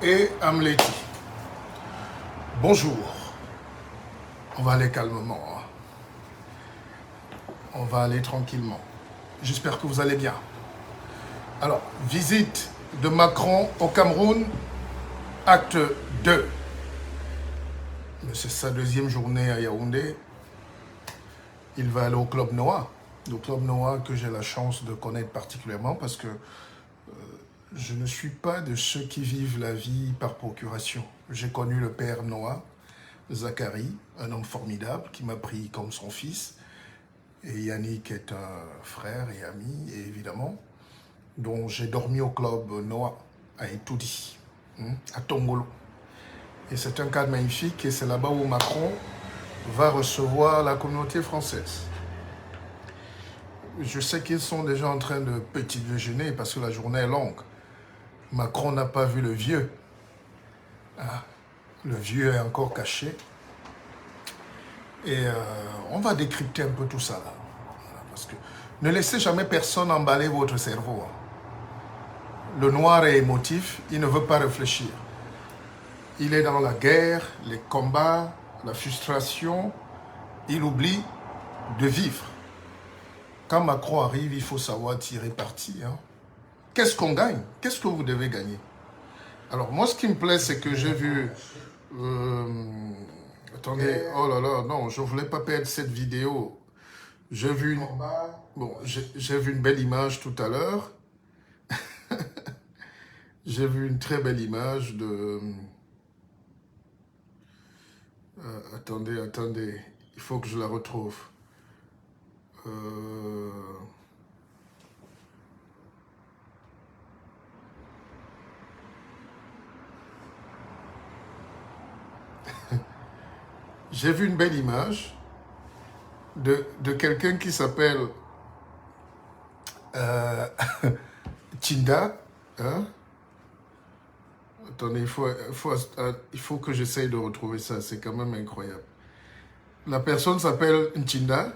et Amleti. Bonjour. On va aller calmement. Hein. On va aller tranquillement. J'espère que vous allez bien. Alors, visite de Macron au Cameroun, acte 2. C'est sa deuxième journée à Yaoundé. Il va aller au Club Noah. Le Club Noah que j'ai la chance de connaître particulièrement parce que je ne suis pas de ceux qui vivent la vie par procuration. J'ai connu le père Noah, Zachary, un homme formidable qui m'a pris comme son fils. Et Yannick est un frère et ami, et évidemment, dont j'ai dormi au Club Noah à Etoudi, à Tongolo. Et c'est un cadre magnifique et c'est là-bas où Macron va recevoir la communauté française. Je sais qu'ils sont déjà en train de petit déjeuner parce que la journée est longue. Macron n'a pas vu le vieux. Ah, le vieux est encore caché. Et on va décrypter un peu tout ça là. Parce que ne laissez jamais personne emballer votre cerveau. Le noir est émotif, il ne veut pas réfléchir. Il est dans la guerre, les combats, la frustration. Il oublie de vivre. Quand Macron arrive, il faut savoir tirer parti. Hein. Qu'est-ce qu'on gagne? Qu'est-ce que vous devez gagner? Alors moi, ce qui me plaît, c'est que j'ai vu... attendez, oh là là, non, je ne voulais pas perdre cette vidéo. J'ai vu une belle image tout à l'heure. J'ai vu une très belle image de... attendez, il faut que je la retrouve. J'ai vu une belle image de quelqu'un qui s'appelle Tinda. Hein? Attendez, il faut que j'essaye de retrouver ça, c'est quand même incroyable. La personne s'appelle Ntinda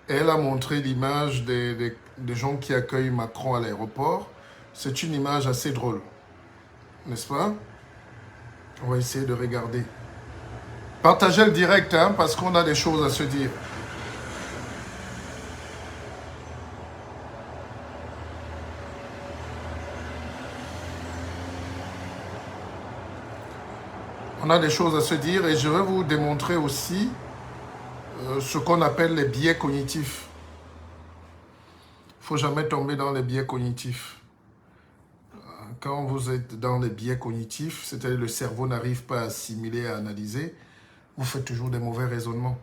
et elle a montré l'image des gens qui accueillent Macron à l'aéroport. C'est une image assez drôle, n'est-ce pas? On va essayer de regarder. Partagez le direct, hein, parce qu'on a des choses à se dire. On a des choses à se dire et je vais vous démontrer aussi ce qu'on appelle les biais cognitifs. Il ne faut jamais tomber dans les biais cognitifs. Quand vous êtes dans les biais cognitifs, c'est-à-dire le cerveau n'arrive pas à assimiler, à analyser, vous faites toujours des mauvais raisonnements.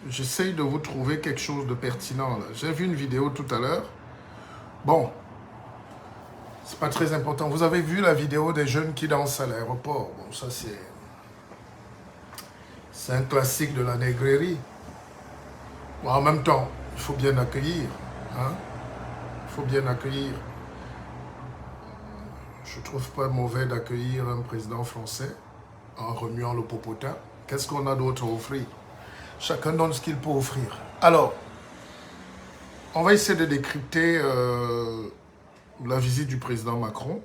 J'essaye de vous trouver quelque chose de pertinent. J'ai vu une vidéo tout à l'heure. Bon, c'est pas très important. Vous avez vu la vidéo des jeunes qui dansent à l'aéroport. Bon, ça c'est un classique de la négrerie. Bon, en même temps, il faut bien accueillir. Hein? Il faut bien accueillir. Je ne trouve pas mauvais d'accueillir un président français en remuant le popotin. Qu'est-ce qu'on a d'autre à offrir? Chacun donne ce qu'il peut offrir. Alors, on va essayer de décrypter la visite du président Macron,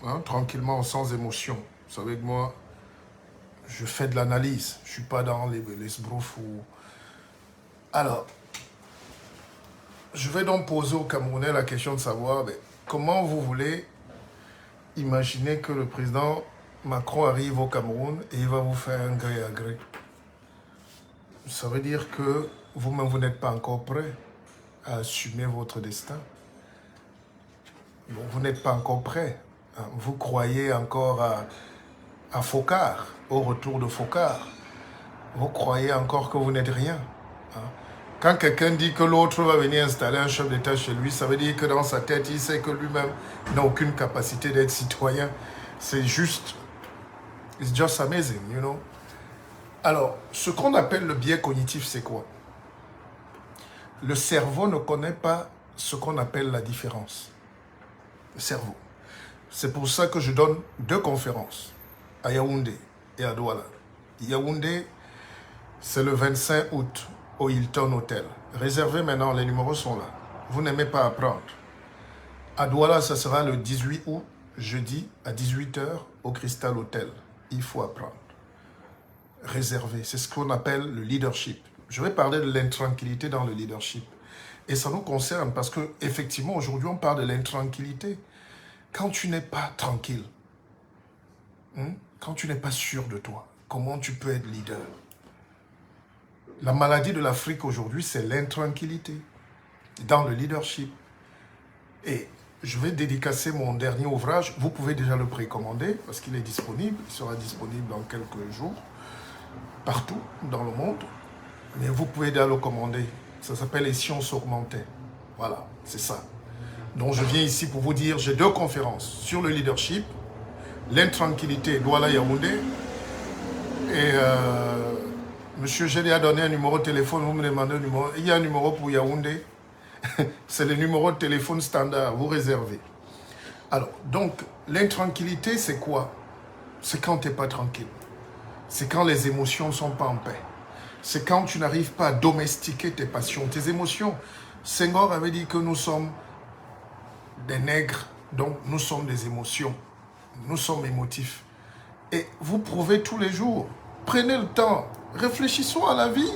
hein, tranquillement, sans émotion. Vous savez que moi, je fais de l'analyse. Je ne suis pas dans les sbroufs ou... Alors, je vais donc poser aux Camerounais la question de savoir comment vous voulez imaginer que le président Macron arrive au Cameroun et il va vous faire un gré à gré. Ça veut dire que vous-même, vous n'êtes pas encore prêt à assumer votre destin. Donc, vous n'êtes pas encore prêt. Vous croyez encore à Focard, au retour de Focard. Vous croyez encore que vous n'êtes rien. Quand quelqu'un dit que l'autre va venir installer un chef d'État chez lui, ça veut dire que dans sa tête, il sait que lui-même n'a aucune capacité d'être citoyen. C'est juste... It's just amazing, you know. Alors, ce qu'on appelle le biais cognitif, c'est quoi? Le cerveau ne connaît pas ce qu'on appelle la différence. Le cerveau. C'est pour ça que je donne 2 conférences à Yaoundé et à Douala. Yaoundé, c'est le 25 août au Hilton Hotel. Réservez maintenant, les numéros sont là. Vous n'aimez pas apprendre. À Douala, ça sera le 18 août, jeudi à 18 h au Crystal Hotel. Il faut apprendre. Réserver, c'est ce qu'on appelle le leadership. Je vais parler de l'intranquillité dans le leadership. Et ça nous concerne parce que effectivement aujourd'hui on parle de l'intranquillité. Quand tu n'es pas tranquille, quand tu n'es pas sûr de toi, comment tu peux être leader? La maladie de l'Afrique aujourd'hui, c'est l'intranquillité dans le leadership. Et je vais dédicacer mon dernier ouvrage. Vous pouvez déjà le précommander parce qu'il est disponible. Il sera disponible dans quelques jours, partout dans le monde. Mais vous pouvez déjà le commander. Ça s'appelle Les sciences augmentées. Voilà, c'est ça. Donc je viens ici pour vous dire, j'ai 2 conférences sur le leadership, l'intranquillité, Douala Yaoundé. Et monsieur Géli a donné un numéro de téléphone, vous me demandez un numéro. Il y a un numéro pour Yaoundé. C'est le numéro de téléphone standard, vous réservez. Alors, donc, l'intranquillité, c'est quoi? C'est quand tu n'es pas tranquille. C'est quand les émotions ne sont pas en paix. C'est quand tu n'arrives pas à domestiquer tes passions, tes émotions. Senghor avait dit que nous sommes des nègres, donc nous sommes des émotions. Nous sommes émotifs. Et vous prouvez tous les jours. Prenez le temps. Réfléchissons à la vie.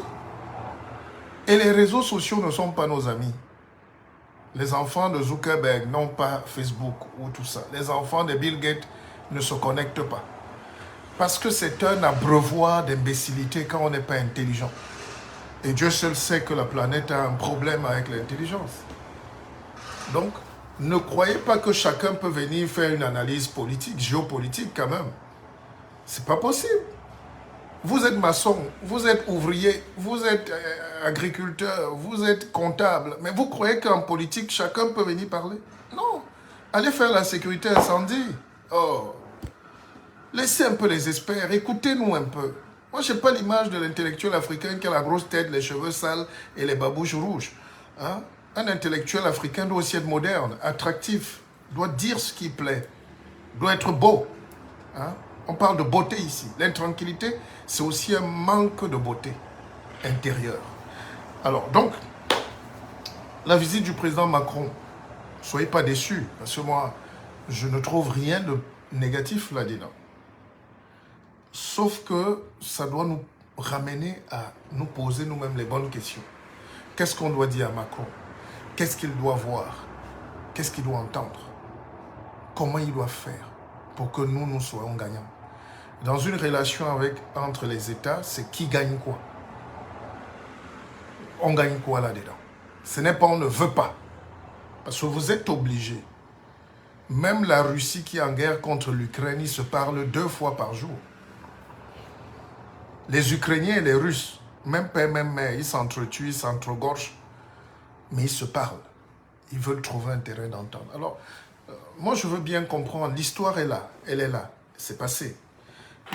Et les réseaux sociaux ne sont pas nos amis. Les enfants de Zuckerberg n'ont pas Facebook ou tout ça. Les enfants de Bill Gates ne se connectent pas. Parce que c'est un abreuvoir d'imbécilité quand on n'est pas intelligent. Et Dieu seul sait que la planète a un problème avec l'intelligence. Donc, ne croyez pas que chacun peut venir faire une analyse politique, géopolitique quand même. C'est pas possible. Vous êtes maçon, vous êtes ouvrier, vous êtes agriculteur, vous êtes comptable. Mais vous croyez qu'en politique, chacun peut venir parler? Non. Allez faire la sécurité incendie. Oh. Laissez un peu les experts, écoutez-nous un peu. Moi, je n'ai pas l'image de l'intellectuel africain qui a la grosse tête, les cheveux sales et les babouches rouges. Hein? Un intellectuel africain doit aussi être moderne, attractif, doit dire ce qui plaît, doit être beau. Hein? On parle de beauté ici. L'intranquillité, c'est aussi un manque de beauté intérieure. Alors, donc, la visite du président Macron, ne soyez pas déçus, parce que moi, je ne trouve rien de négatif là-dedans. Sauf que ça doit nous ramener à nous poser nous-mêmes les bonnes questions. Qu'est-ce qu'on doit dire à Macron? Qu'est-ce qu'il doit voir? Qu'est-ce qu'il doit entendre? Comment il doit faire pour que nous soyons gagnants? Dans une relation entre les États, c'est qui gagne quoi? On gagne quoi là-dedans? Ce n'est pas on ne veut pas. Parce que vous êtes obligés. Même la Russie qui est en guerre contre l'Ukraine, ils se parlent 2 fois par jour. Les Ukrainiens et les Russes, même père, même mère, ils s'entretuent, ils s'entregorgent, mais ils se parlent. Ils veulent trouver un terrain d'entente. Alors, moi je veux bien comprendre, l'histoire est là, elle est là, c'est passé.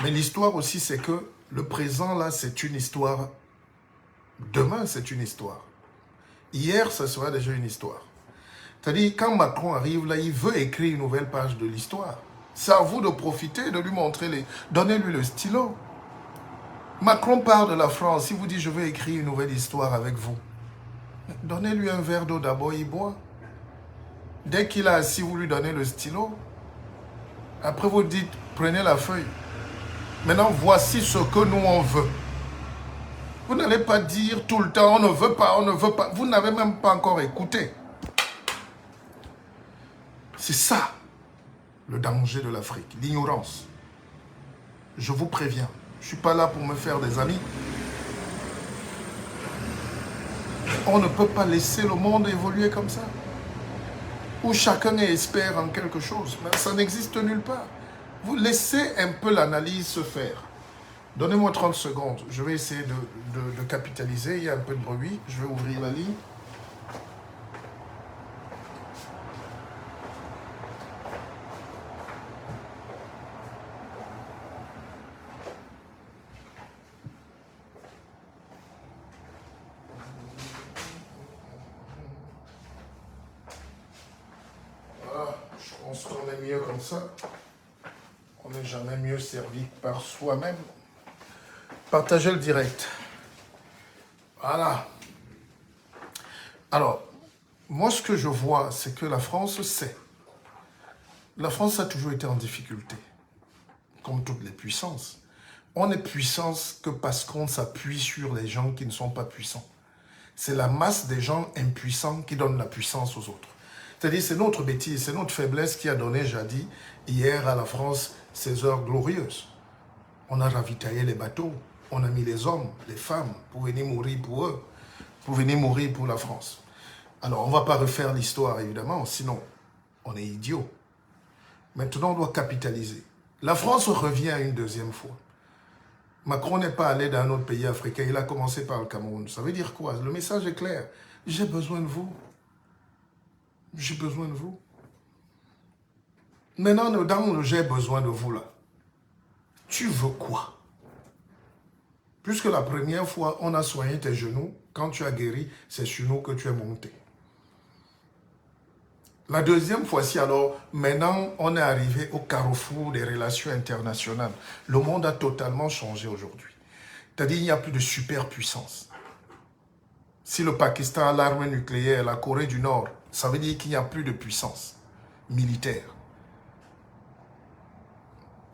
Mais l'histoire aussi, c'est que le présent là, c'est une histoire. Demain, c'est une histoire. Hier, ça sera déjà une histoire. C'est-à-dire, quand Macron arrive là, il veut écrire une nouvelle page de l'histoire. C'est à vous de profiter, de lui montrer donnez-lui le stylo. Macron part de la France, il vous dit, je vais écrire une nouvelle histoire avec vous. Donnez-lui un verre d'eau d'abord, il boit. Dès qu'il a assis, vous lui donnez le stylo. Après, vous dites, prenez la feuille. Maintenant, voici ce que nous, on veut. Vous n'allez pas dire tout le temps, on ne veut pas, on ne veut pas. Vous n'avez même pas encore écouté. C'est ça, le danger de l'Afrique, l'ignorance. Je vous préviens, je ne suis pas là pour me faire des amis. On ne peut pas laisser le monde évoluer comme ça. Où chacun est expert en quelque chose. Mais ça n'existe nulle part. Vous laissez un peu l'analyse se faire. Donnez-moi 30 secondes. Je vais essayer de capitaliser. Il y a un peu de bruit. Je vais ouvrir la ligne. Voilà. Je pense qu'on est mieux comme ça. On n'est jamais mieux servi par soi-même. Partagez le direct. Voilà. Alors, moi, ce que je vois, c'est que la France sait. La France a toujours été en difficulté, comme toutes les puissances. On n'est puissance que parce qu'on s'appuie sur les gens qui ne sont pas puissants. C'est la masse des gens impuissants qui donne la puissance aux autres. C'est-à-dire, c'est notre bêtise, c'est notre faiblesse qui a donné jadis, hier à la France, ces heures glorieuses. On a ravitaillé les bateaux, on a mis les hommes, les femmes, pour venir mourir pour eux, pour venir mourir pour la France. Alors, on ne va pas refaire l'histoire, évidemment, sinon, on est idiots. Maintenant, on doit capitaliser. La France revient une deuxième fois. Macron n'est pas allé dans un autre pays africain, il a commencé par le Cameroun. Ça veut dire quoi? Le message est clair. J'ai besoin de vous. J'ai besoin de vous. Maintenant, dans le j'ai besoin de vous là, tu veux quoi? Puisque la première fois, on a soigné tes genoux, quand tu as guéri, c'est sur nous que tu es monté. La deuxième fois-ci, alors, maintenant, on est arrivé au carrefour des relations internationales. Le monde a totalement changé aujourd'hui. C'est-à-dire, il n'y a plus de superpuissance. Si le Pakistan a l'arme nucléaire, la Corée du Nord, ça veut dire qu'il n'y a plus de puissance militaire.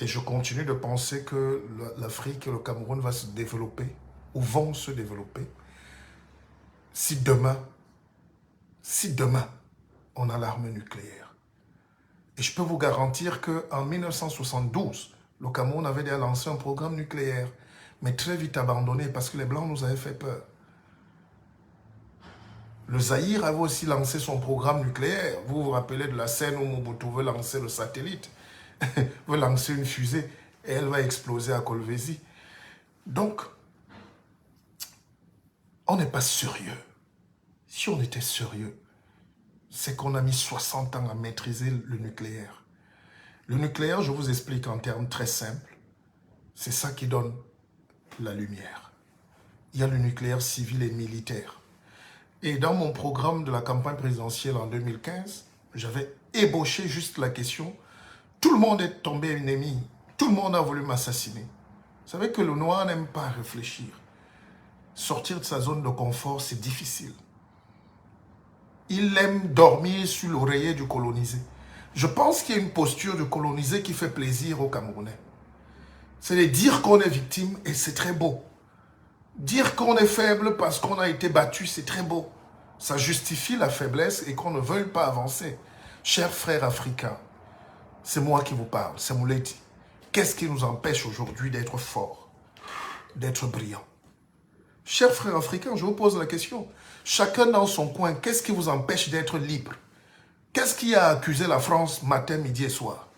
Et je continue de penser que l'Afrique et le Cameroun vont se développer, ou vont se développer, si demain, on a l'arme nucléaire. Et je peux vous garantir qu'en 1972, le Cameroun avait déjà lancé un programme nucléaire, mais très vite abandonné parce que les Blancs nous avaient fait peur. Le Zaïre avait aussi lancé son programme nucléaire. Vous vous rappelez de la scène où Mobutu veut lancer le satellite, veut lancer une fusée et elle va exploser à Kolwezi. Donc, on n'est pas sérieux. Si on était sérieux, c'est qu'on a mis 60 ans à maîtriser le nucléaire. Le nucléaire, je vous explique en termes très simples, c'est ça qui donne la lumière. Il y a le nucléaire civil et militaire. Et dans mon programme de la campagne présidentielle en 2015, j'avais ébauché juste la question. Tout le monde est tombé ennemi. Tout le monde a voulu m'assassiner. Vous savez que le noir n'aime pas réfléchir. Sortir de sa zone de confort, c'est difficile. Il aime dormir sur l'oreiller du colonisé. Je pense qu'il y a une posture du colonisé qui fait plaisir aux Camerounais. C'est de dire qu'on est victime et c'est très beau. Dire qu'on est faible parce qu'on a été battu, c'est très beau. Ça justifie la faiblesse et qu'on ne veuille pas avancer. Chers frères africains, c'est moi qui vous parle, c'est Mouleti. Qu'est-ce qui nous empêche aujourd'hui d'être forts, d'être brillants? Chers frères africains, je vous pose la question. Chacun dans son coin, qu'est-ce qui vous empêche d'être libre? Qu'est-ce qui a accusé la France matin, midi et soir?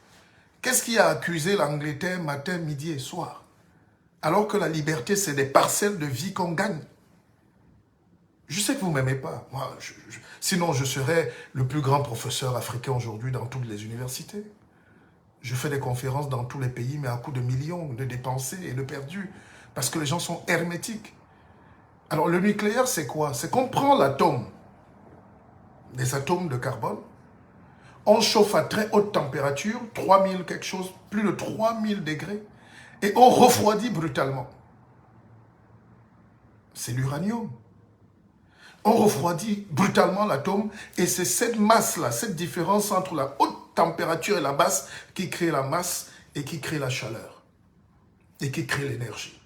Qu'est-ce qui a accusé l'Angleterre matin, midi et soir? Alors que la liberté, c'est des parcelles de vie qu'on gagne. Je sais que vous ne m'aimez pas. Moi, sinon, je serais le plus grand professeur africain aujourd'hui dans toutes les universités. Je fais des conférences dans tous les pays, mais à coût de millions de dépensés et de perdus. Parce que les gens sont hermétiques. Alors, le nucléaire, c'est quoi? C'est qu'on prend l'atome, des atomes de carbone, on chauffe à très haute température, 3000 quelque chose, plus de 3000 degrés, et on refroidit brutalement. C'est l'uranium. On refroidit brutalement l'atome, et c'est cette masse-là, cette différence entre la haute température et la basse qui crée la masse et qui crée la chaleur, et qui crée l'énergie.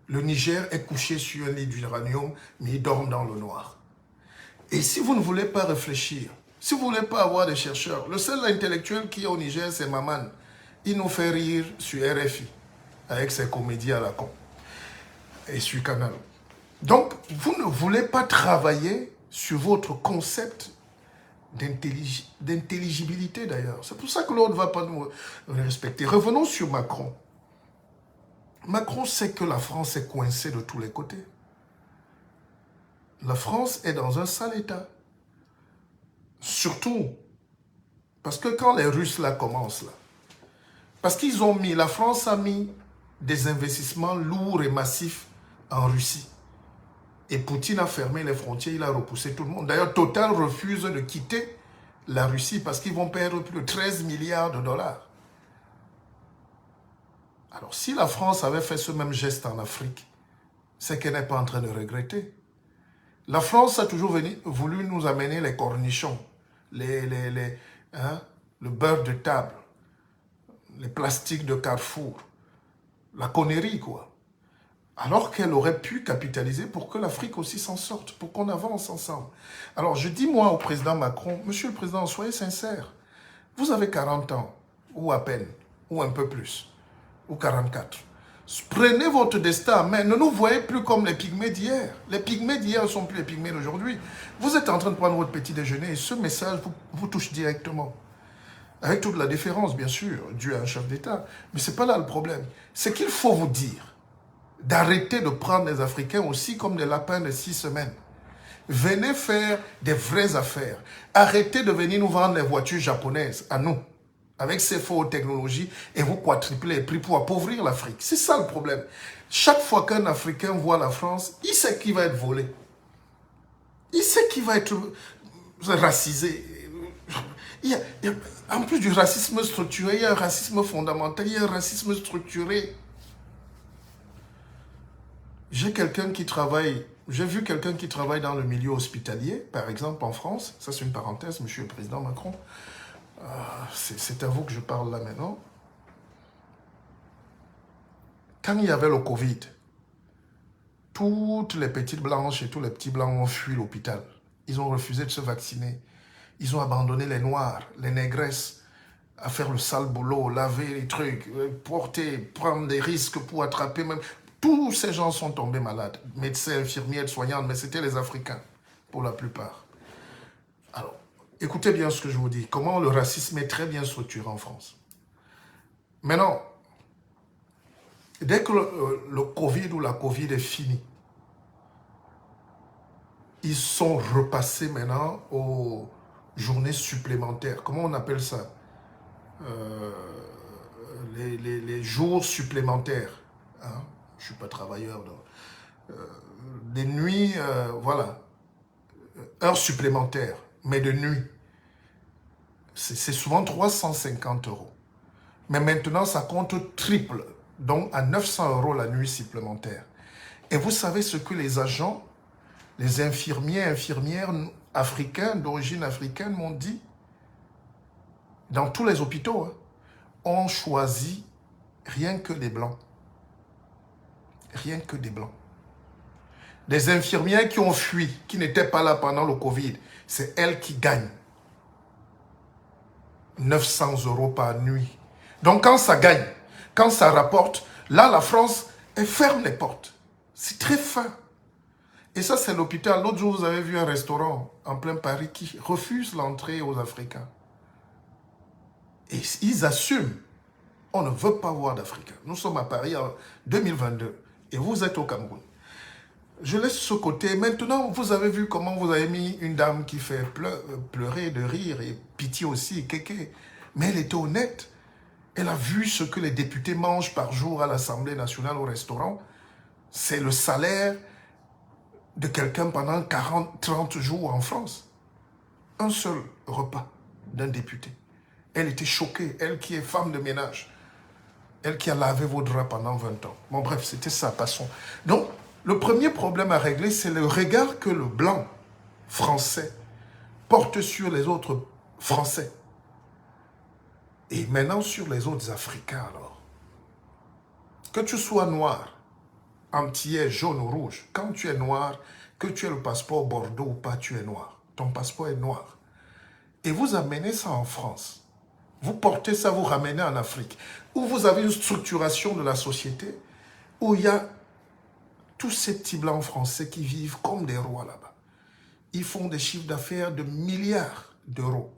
Le Niger est couché sur un lit d'uranium, mais il dort dans le noir. Et si vous ne voulez pas réfléchir, si vous ne voulez pas avoir des chercheurs, le seul intellectuel qui est au Niger, c'est Maman. Il nous fait rire sur RFI, avec ses comédies à la con, et sur Canal. Donc, vous ne voulez pas travailler sur votre concept d'intelligibilité d'ailleurs. C'est pour ça que l'autre ne va pas nous respecter. Revenons sur Macron. Macron sait que la France est coincée de tous les côtés. La France est dans un sale état. Surtout, parce que quand les Russes là commencent, là, parce qu'ils ont mis, la France a mis des investissements lourds et massifs en Russie. Et Poutine a fermé les frontières, il a repoussé tout le monde. D'ailleurs, Total refuse de quitter la Russie parce qu'ils vont perdre plus de 13 milliards de dollars. Alors, si la France avait fait ce même geste en Afrique, c'est qu'elle n'est pas en train de regretter. La France a toujours voulu nous amener les cornichons, le beurre de table, les plastiques de Carrefour, la connerie, quoi. Alors qu'elle aurait pu capitaliser pour que l'Afrique aussi s'en sorte, pour qu'on avance ensemble. Alors, je dis, moi, au président Macron, Monsieur le Président, soyez sincère. Vous avez 40 ans, ou à peine, ou un peu plus, ou 44. Prenez votre destin en main. Ne nous voyez plus comme les pygmées d'hier. Les pygmées d'hier ne sont plus les pygmées d'aujourd'hui. Vous êtes en train de prendre votre petit déjeuner et ce message vous touche directement. Avec toute la déférence, bien sûr, due à un chef d'État. Mais ce n'est pas là le problème. C'est qu'il faut vous dire d'arrêter de prendre les Africains aussi comme des lapins de 6 semaines. Venez faire des vraies affaires. Arrêtez de venir nous vendre les voitures japonaises à nous, avec ces fausses technologies, et vous quadruplez les prix pour appauvrir l'Afrique. C'est ça le problème. Chaque fois qu'un Africain voit la France, il sait qu'il va être volé. Il sait qu'il va être racisé. En plus du racisme structuré, il y a un racisme fondamental, il y a un racisme structuré. J'ai vu quelqu'un qui travaille dans le milieu hospitalier, par exemple en France. Ça, c'est une parenthèse, Monsieur le Président Macron. C'est à vous que je parle là maintenant. Quand il y avait le Covid, toutes les petites blanches et tous les petits blancs ont fui l'hôpital. Ils ont refusé de se vacciner. Ils ont abandonné les noirs, les négresses, à faire le sale boulot, laver les trucs, prendre des risques pour attraper même... Tous ces gens sont tombés malades. Médecins, infirmières, soignantes, mais c'était les Africains, pour la plupart. Alors, écoutez bien ce que je vous dis. Comment le racisme est très bien structuré en France. Maintenant, dès que le Covid ou la Covid est fini, ils sont repassés maintenant aux journées supplémentaires. Comment on appelle ça? Les jours supplémentaires. Hein? Je ne suis pas travailleur. Des nuits, voilà. Heures supplémentaires, mais de nuit. C'est souvent 350 €. Mais maintenant, ça compte triple. Donc, à 900 € la nuit supplémentaire. Et vous savez ce que les agents, les infirmières africains, d'origine africaine, m'ont dit? Dans tous les hôpitaux, hein, on choisit rien que des blancs. Rien que des blancs. Des infirmières qui ont fui, qui n'étaient pas là pendant le Covid, c'est elles qui gagnent 900 € par nuit. Donc quand ça gagne, quand ça rapporte, là la France, elle ferme les portes. C'est très fin. Et ça c'est l'hôpital. L'autre jour vous avez vu un restaurant en plein Paris qui refuse l'entrée aux Africains. Et ils assument. On ne veut pas voir d'Africains. Nous sommes à Paris en 2022. Et vous êtes au Cameroun. Je laisse ce côté. Maintenant, vous avez vu comment vous avez mis une dame qui fait pleurer de rire et pitié aussi, kéké. Mais elle était honnête. Elle a vu ce que les députés mangent par jour à l'Assemblée nationale au restaurant. C'est le salaire de quelqu'un pendant 30 jours en France. Un seul repas d'un député. Elle était choquée, elle qui est femme de ménage. Elle qui a lavé vos draps pendant 20 ans. Bon bref, c'était ça, passons. Donc, le premier problème à régler, c'est le regard que le blanc français porte sur les autres Français. Et maintenant sur les autres Africains alors. Que tu sois noir, antillais, jaune ou rouge, quand tu es noir, que tu aies le passeport Bordeaux ou pas, tu es noir. Ton passeport est noir. Et vous amenez ça en France. Vous portez ça, vous ramenez en Afrique, où vous avez une structuration de la société, où il y a tous ces petits blancs français qui vivent comme des rois là-bas. Ils font des chiffres d'affaires de milliards d'euros.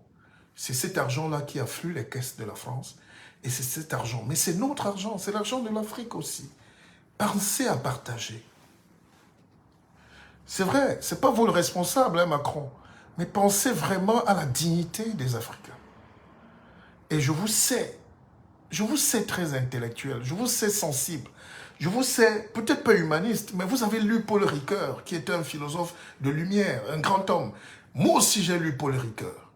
C'est cet argent-là qui afflue les caisses de la France. Et c'est cet argent. Mais c'est notre argent, c'est l'argent de l'Afrique aussi. Pensez à partager. C'est vrai, ce n'est pas vous le responsable, hein, Macron. Mais pensez vraiment à la dignité des Africains. Et je vous sais très intellectuel, je vous sais sensible, je vous sais peut-être pas humaniste, mais vous avez lu Paul Ricoeur, qui est un philosophe de lumière, un grand homme. Moi aussi j'ai lu Paul Ricoeur,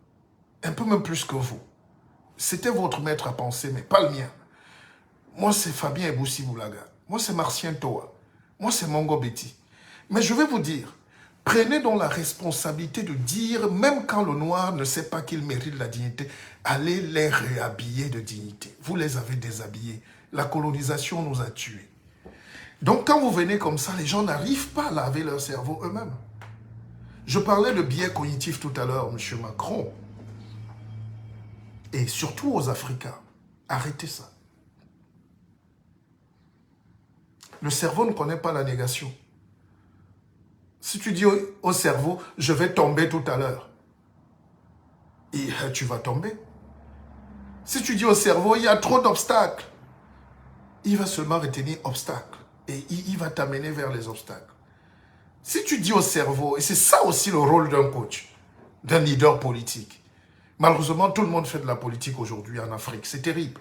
un peu même plus que vous. C'était votre maître à penser, mais pas le mien. Moi c'est Fabien Eboussi Boulaga, moi c'est Martien Toa, moi c'est Mongo Betty. Mais je vais vous dire, Prenez donc la responsabilité de dire, même quand le noir ne sait pas qu'il mérite la dignité, allez les réhabiller de dignité. Vous les avez déshabillés. La colonisation nous a tués. Donc quand vous venez comme ça, les gens n'arrivent pas à laver leur cerveau eux-mêmes. Je parlais de biais cognitifs tout à l'heure, M. Macron. Et surtout aux Africains. Arrêtez ça. Le cerveau ne connaît pas la négation. Si tu dis au cerveau, je vais tomber tout à l'heure, et tu vas tomber. Si tu dis au cerveau, il y a trop d'obstacles, il va seulement retenir obstacles. Et il va t'amener vers les obstacles. Si tu dis au cerveau, et c'est ça aussi le rôle d'un coach, d'un leader politique. Malheureusement, tout le monde fait de la politique aujourd'hui en Afrique. C'est terrible.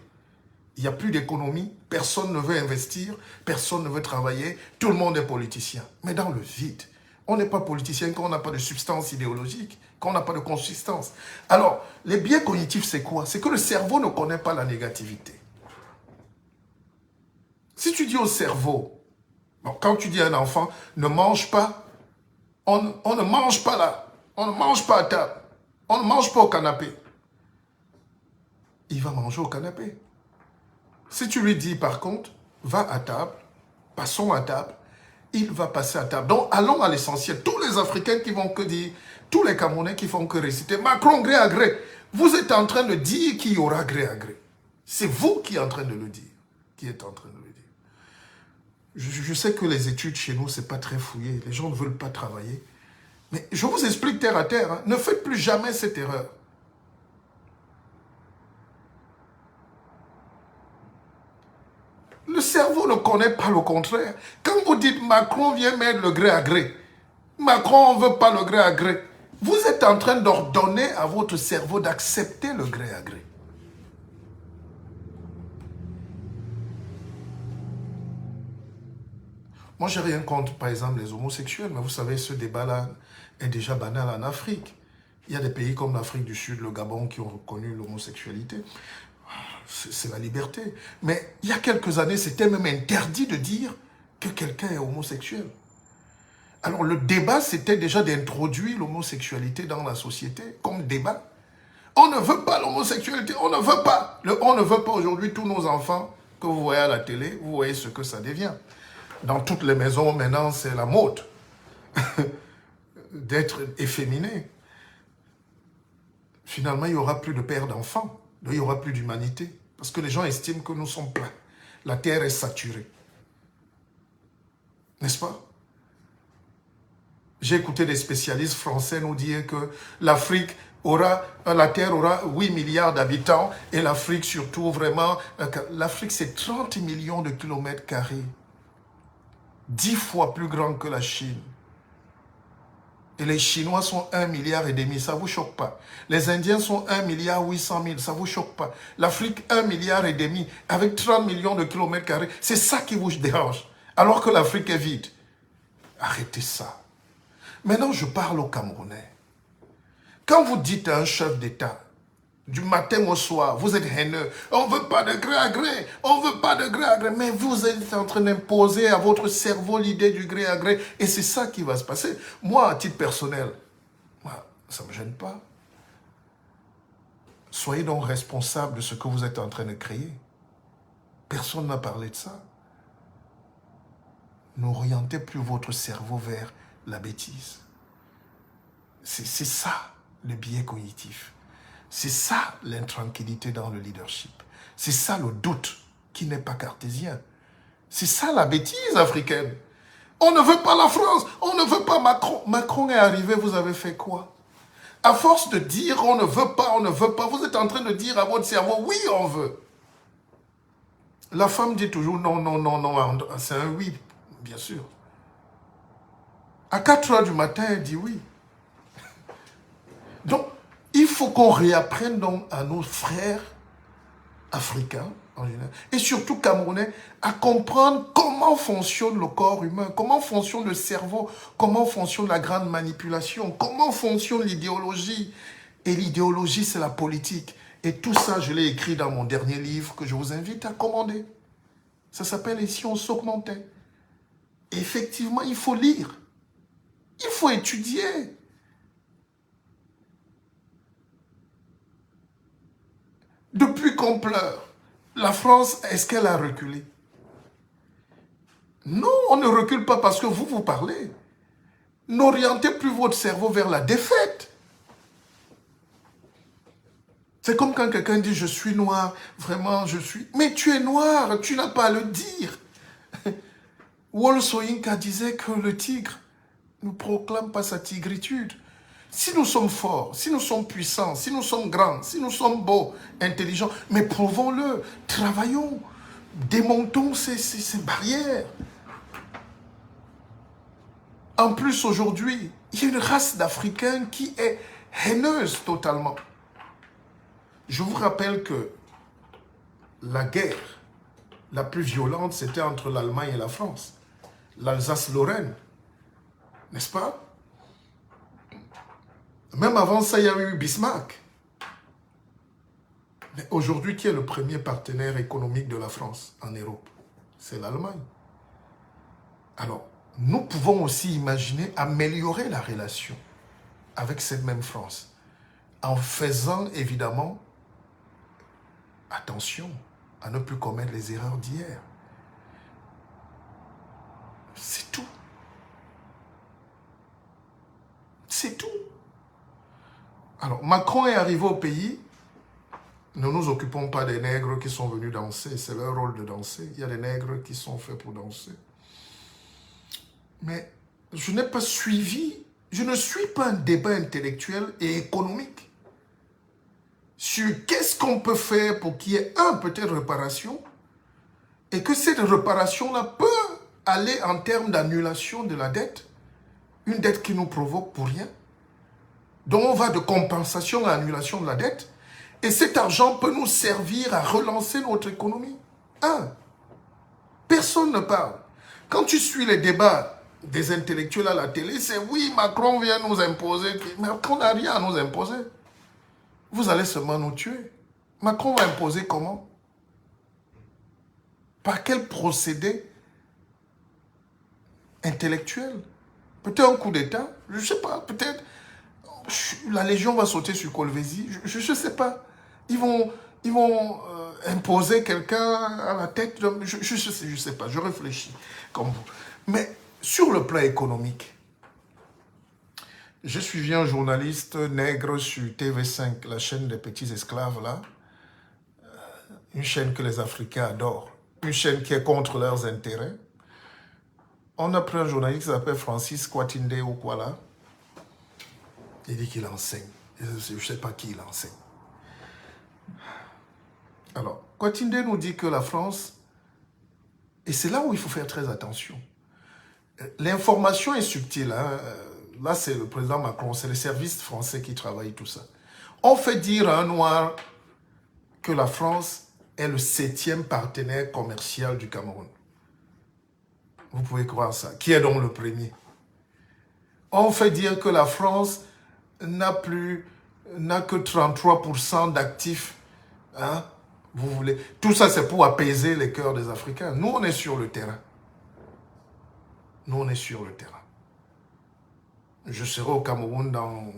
Il n'y a plus d'économie, personne ne veut investir, personne ne veut travailler, tout le monde est politicien. Mais dans le vide, on n'est pas politicien quand on n'a pas de substance idéologique, quand on n'a pas de consistance. Alors, les biais cognitifs, c'est quoi? C'est que le cerveau ne connaît pas la négativité. Si tu dis au cerveau, bon, quand tu dis à un enfant, ne mange pas, on ne mange pas là, on ne mange pas à table, on ne mange pas au canapé. Il va manger au canapé. Si tu lui dis par contre, va à table, passons à table, il va passer à table. Donc allons à l'essentiel. Tous les Africains qui vont que dire, tous les Camerounais qui font que réciter Macron gré à gré, vous êtes en train de dire qu'il y aura gré à gré. C'est vous qui êtes en train de le dire. Qui êtes en train de le dire. Je sais que les études chez nous, c'est pas très fouillé. Les gens ne veulent pas travailler. Mais je vous explique terre à terre. Hein, ne faites plus jamais cette erreur. Le cerveau ne connaît pas le contraire. Quand vous dites Macron vient mettre le gré à gré, Macron ne veut pas le gré à gré, vous êtes en train d'ordonner à votre cerveau d'accepter le gré à gré. Moi, je n'ai rien contre, par exemple, les homosexuels, mais vous savez, ce débat-là est déjà banal en Afrique. Il y a des pays comme l'Afrique du Sud, le Gabon, qui ont reconnu l'homosexualité. C'est la liberté. Mais il y a quelques années, c'était même interdit de dire que quelqu'un est homosexuel. Alors le débat, c'était déjà d'introduire l'homosexualité dans la société comme débat. On ne veut pas l'homosexualité, on ne veut pas. On ne veut pas aujourd'hui, tous nos enfants que vous voyez à la télé, vous voyez ce que ça devient. Dans toutes les maisons, maintenant, c'est la mode d'être efféminé. Finalement, il n'y aura plus de père d'enfants. Il n'y aura plus d'humanité. Parce que les gens estiment que nous sommes pleins. La terre est saturée. N'est-ce pas? J'ai écouté des spécialistes français nous dire que l'Afrique la terre aura 8 milliards d'habitants et l'Afrique surtout vraiment... L'Afrique c'est 30 millions de kilomètres carrés. 10 fois plus grand que la Chine. Et les Chinois sont 1,5 milliard, ça ne vous choque pas. Les Indiens sont 1,8 milliard, ça ne vous choque pas. L'Afrique, 1,5 milliard, avec 30 millions de kilomètres carrés. C'est ça qui vous dérange, alors que l'Afrique est vide. Arrêtez ça. Maintenant, je parle aux Camerounais. Quand vous dites à un chef d'État, du matin au soir, vous êtes haineux, on ne veut pas de gré à gré, on ne veut pas de gré à gré, mais vous êtes en train d'imposer à votre cerveau l'idée du gré à gré, et c'est ça qui va se passer. Moi, à titre personnel, ça ne me gêne pas. Soyez donc responsable de ce que vous êtes en train de créer. Personne n'a parlé de ça. N'orientez plus votre cerveau vers la bêtise. C'est ça, le biais cognitif. C'est ça l'intranquillité dans le leadership. C'est ça le doute qui n'est pas cartésien. C'est ça la bêtise africaine. On ne veut pas la France, on ne veut pas Macron. Macron est arrivé, vous avez fait quoi? À force de dire on ne veut pas, vous êtes en train de dire à votre cerveau oui, on veut. La femme dit toujours non, non, non, non, c'est un oui, bien sûr. À 4 heures du matin, elle dit oui. Donc, il faut qu'on réapprenne donc à nos frères africains, en général, et surtout camerounais, à comprendre comment fonctionne le corps humain, comment fonctionne le cerveau, comment fonctionne la grande manipulation, comment fonctionne l'idéologie. Et l'idéologie, c'est la politique. Et tout ça, je l'ai écrit dans mon dernier livre que je vous invite à commander. Ça s'appelle « Et si on s'augmentait ?» Effectivement, il faut lire. Il faut étudier. Depuis qu'on pleure, la France, est-ce qu'elle a reculé? Non, on ne recule pas parce que vous parlez. N'orientez plus votre cerveau vers la défaite. C'est comme quand quelqu'un dit « je suis noir », vraiment je suis... Mais tu es noir, tu n'as pas à le dire. Wole Soyinka disait que le tigre ne proclame pas sa tigritude. Si nous sommes forts, si nous sommes puissants, si nous sommes grands, si nous sommes beaux, intelligents, mais prouvons-le, travaillons, démontons ces barrières. En plus, aujourd'hui, il y a une race d'Africains qui est haineuse totalement. Je vous rappelle que la guerre la plus violente, c'était entre l'Allemagne et la France. L'Alsace-Lorraine, n'est-ce pas? Même avant ça, il y a eu Bismarck. Mais aujourd'hui, qui est le premier partenaire économique de la France en Europe? C'est l'Allemagne. Alors, nous pouvons aussi imaginer améliorer la relation avec cette même France en faisant évidemment attention à ne plus commettre les erreurs d'hier. C'est tout. C'est tout. Alors, Macron est arrivé au pays. Ne nous occupons pas des nègres qui sont venus danser. C'est leur rôle de danser. Il y a des nègres qui sont faits pour danser. Mais je n'ai pas suivi, je ne suis pas un débat intellectuel et économique sur qu'est-ce qu'on peut faire pour qu'il y ait peut-être réparation et que cette réparation-là peut aller en termes d'annulation de la dette, une dette qui nous provoque pour rien. Donc on va de compensation à annulation de la dette et cet argent peut nous servir à relancer notre économie. Personne ne parle. Quand tu suis les débats des intellectuels à la télé, c'est oui, Macron vient nous imposer. Mais Macron n'a rien à nous imposer. Vous allez seulement nous tuer. Macron va imposer comment? Par quel procédé intellectuel? Peut-être un coup d'État? Je ne sais pas. Peut-être la Légion va sauter sur Colvézi. Je ne sais pas. Ils vont imposer quelqu'un à la tête. Je ne sais pas. Je réfléchis comme vous. Mais sur le plan économique, j'ai suivi un journaliste nègre sur TV5, la chaîne des petits esclaves là, une chaîne que les Africains adorent, une chaîne qui est contre leurs intérêts. On a pris un journaliste qui s'appelle Francis Kwatinde ou quoi là. Il dit qu'il enseigne. Je ne sais pas qui il enseigne. Alors, Kwatinde nous dit que la France, et c'est là où il faut faire très attention. L'information est subtile. Hein? Là, c'est le président Macron, c'est les services français qui travaillent tout ça. On fait dire à un noir que la France est le 7e partenaire commercial du Cameroun. Vous pouvez croire ça. Qui est donc le premier? On fait dire que la France n'a que 33% d'actifs. Hein? Vous voulez. Tout ça, c'est pour apaiser les cœurs des Africains. Nous, on est sur le terrain. Nous, on est sur le terrain. Je serai au Cameroun dans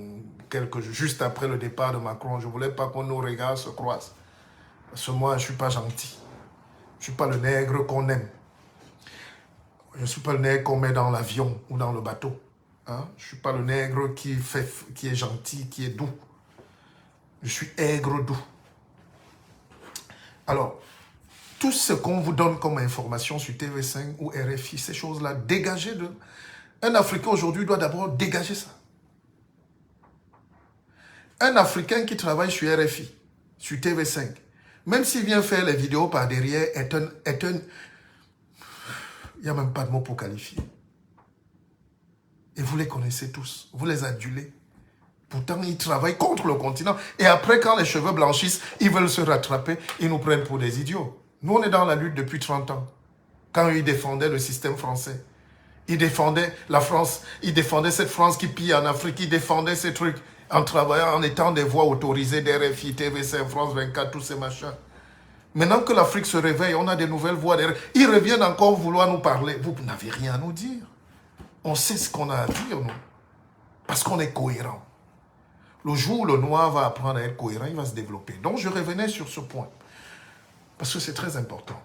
quelques jours, juste après le départ de Macron. Je ne voulais pas que nos regards se croisent. Parce que moi, je ne suis pas gentil. Je ne suis pas le nègre qu'on aime. Je ne suis pas le nègre qu'on met dans l'avion ou dans le bateau. Hein? Je ne suis pas le nègre qui est gentil, qui est doux. Je suis aigre doux. Alors, tout ce qu'on vous donne comme information sur TV5 ou RFI, ces choses-là, dégagez de... Un Africain aujourd'hui doit d'abord dégager ça. Un Africain qui travaille sur RFI, sur TV5, même s'il vient faire les vidéos par derrière, est un... Il n'y a même pas de mot pour qualifier. Et vous les connaissez tous, vous les adulez. Pourtant, ils travaillent contre le continent. Et après, quand les cheveux blanchissent, ils veulent se rattraper, ils nous prennent pour des idiots. Nous, on est dans la lutte depuis 30 ans. Quand ils défendaient le système français. Ils défendaient la France, ils défendaient cette France qui pille en Afrique, ils défendaient ces trucs en travaillant, en étant des voix autorisées d'RFI, TV5, France 24, tous ces machins. Maintenant que l'Afrique se réveille, on a des nouvelles voix derrière. Ils reviennent encore vouloir nous parler. Vous n'avez rien à nous dire. On sait ce qu'on a à dire, nous. Parce qu'on est cohérent. Le jour où le noir va apprendre à être cohérent, il va se développer. Donc je revenais sur ce point. Parce que c'est très important.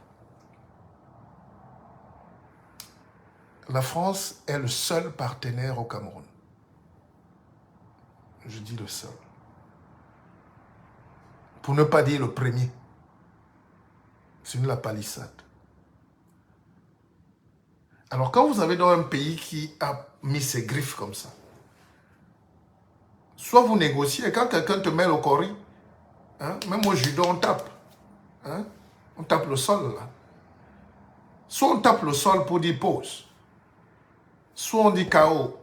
La France est le seul partenaire au Cameroun. Je dis le seul. Pour ne pas dire le premier. C'est une la palissade. Alors quand vous avez dans un pays qui a mis ses griffes comme ça, soit vous négociez, et quand quelqu'un te met le cori, hein, même au judo on tape. Hein, on tape le sol là. Soit on tape le sol pour dire pause, soit on dit KO.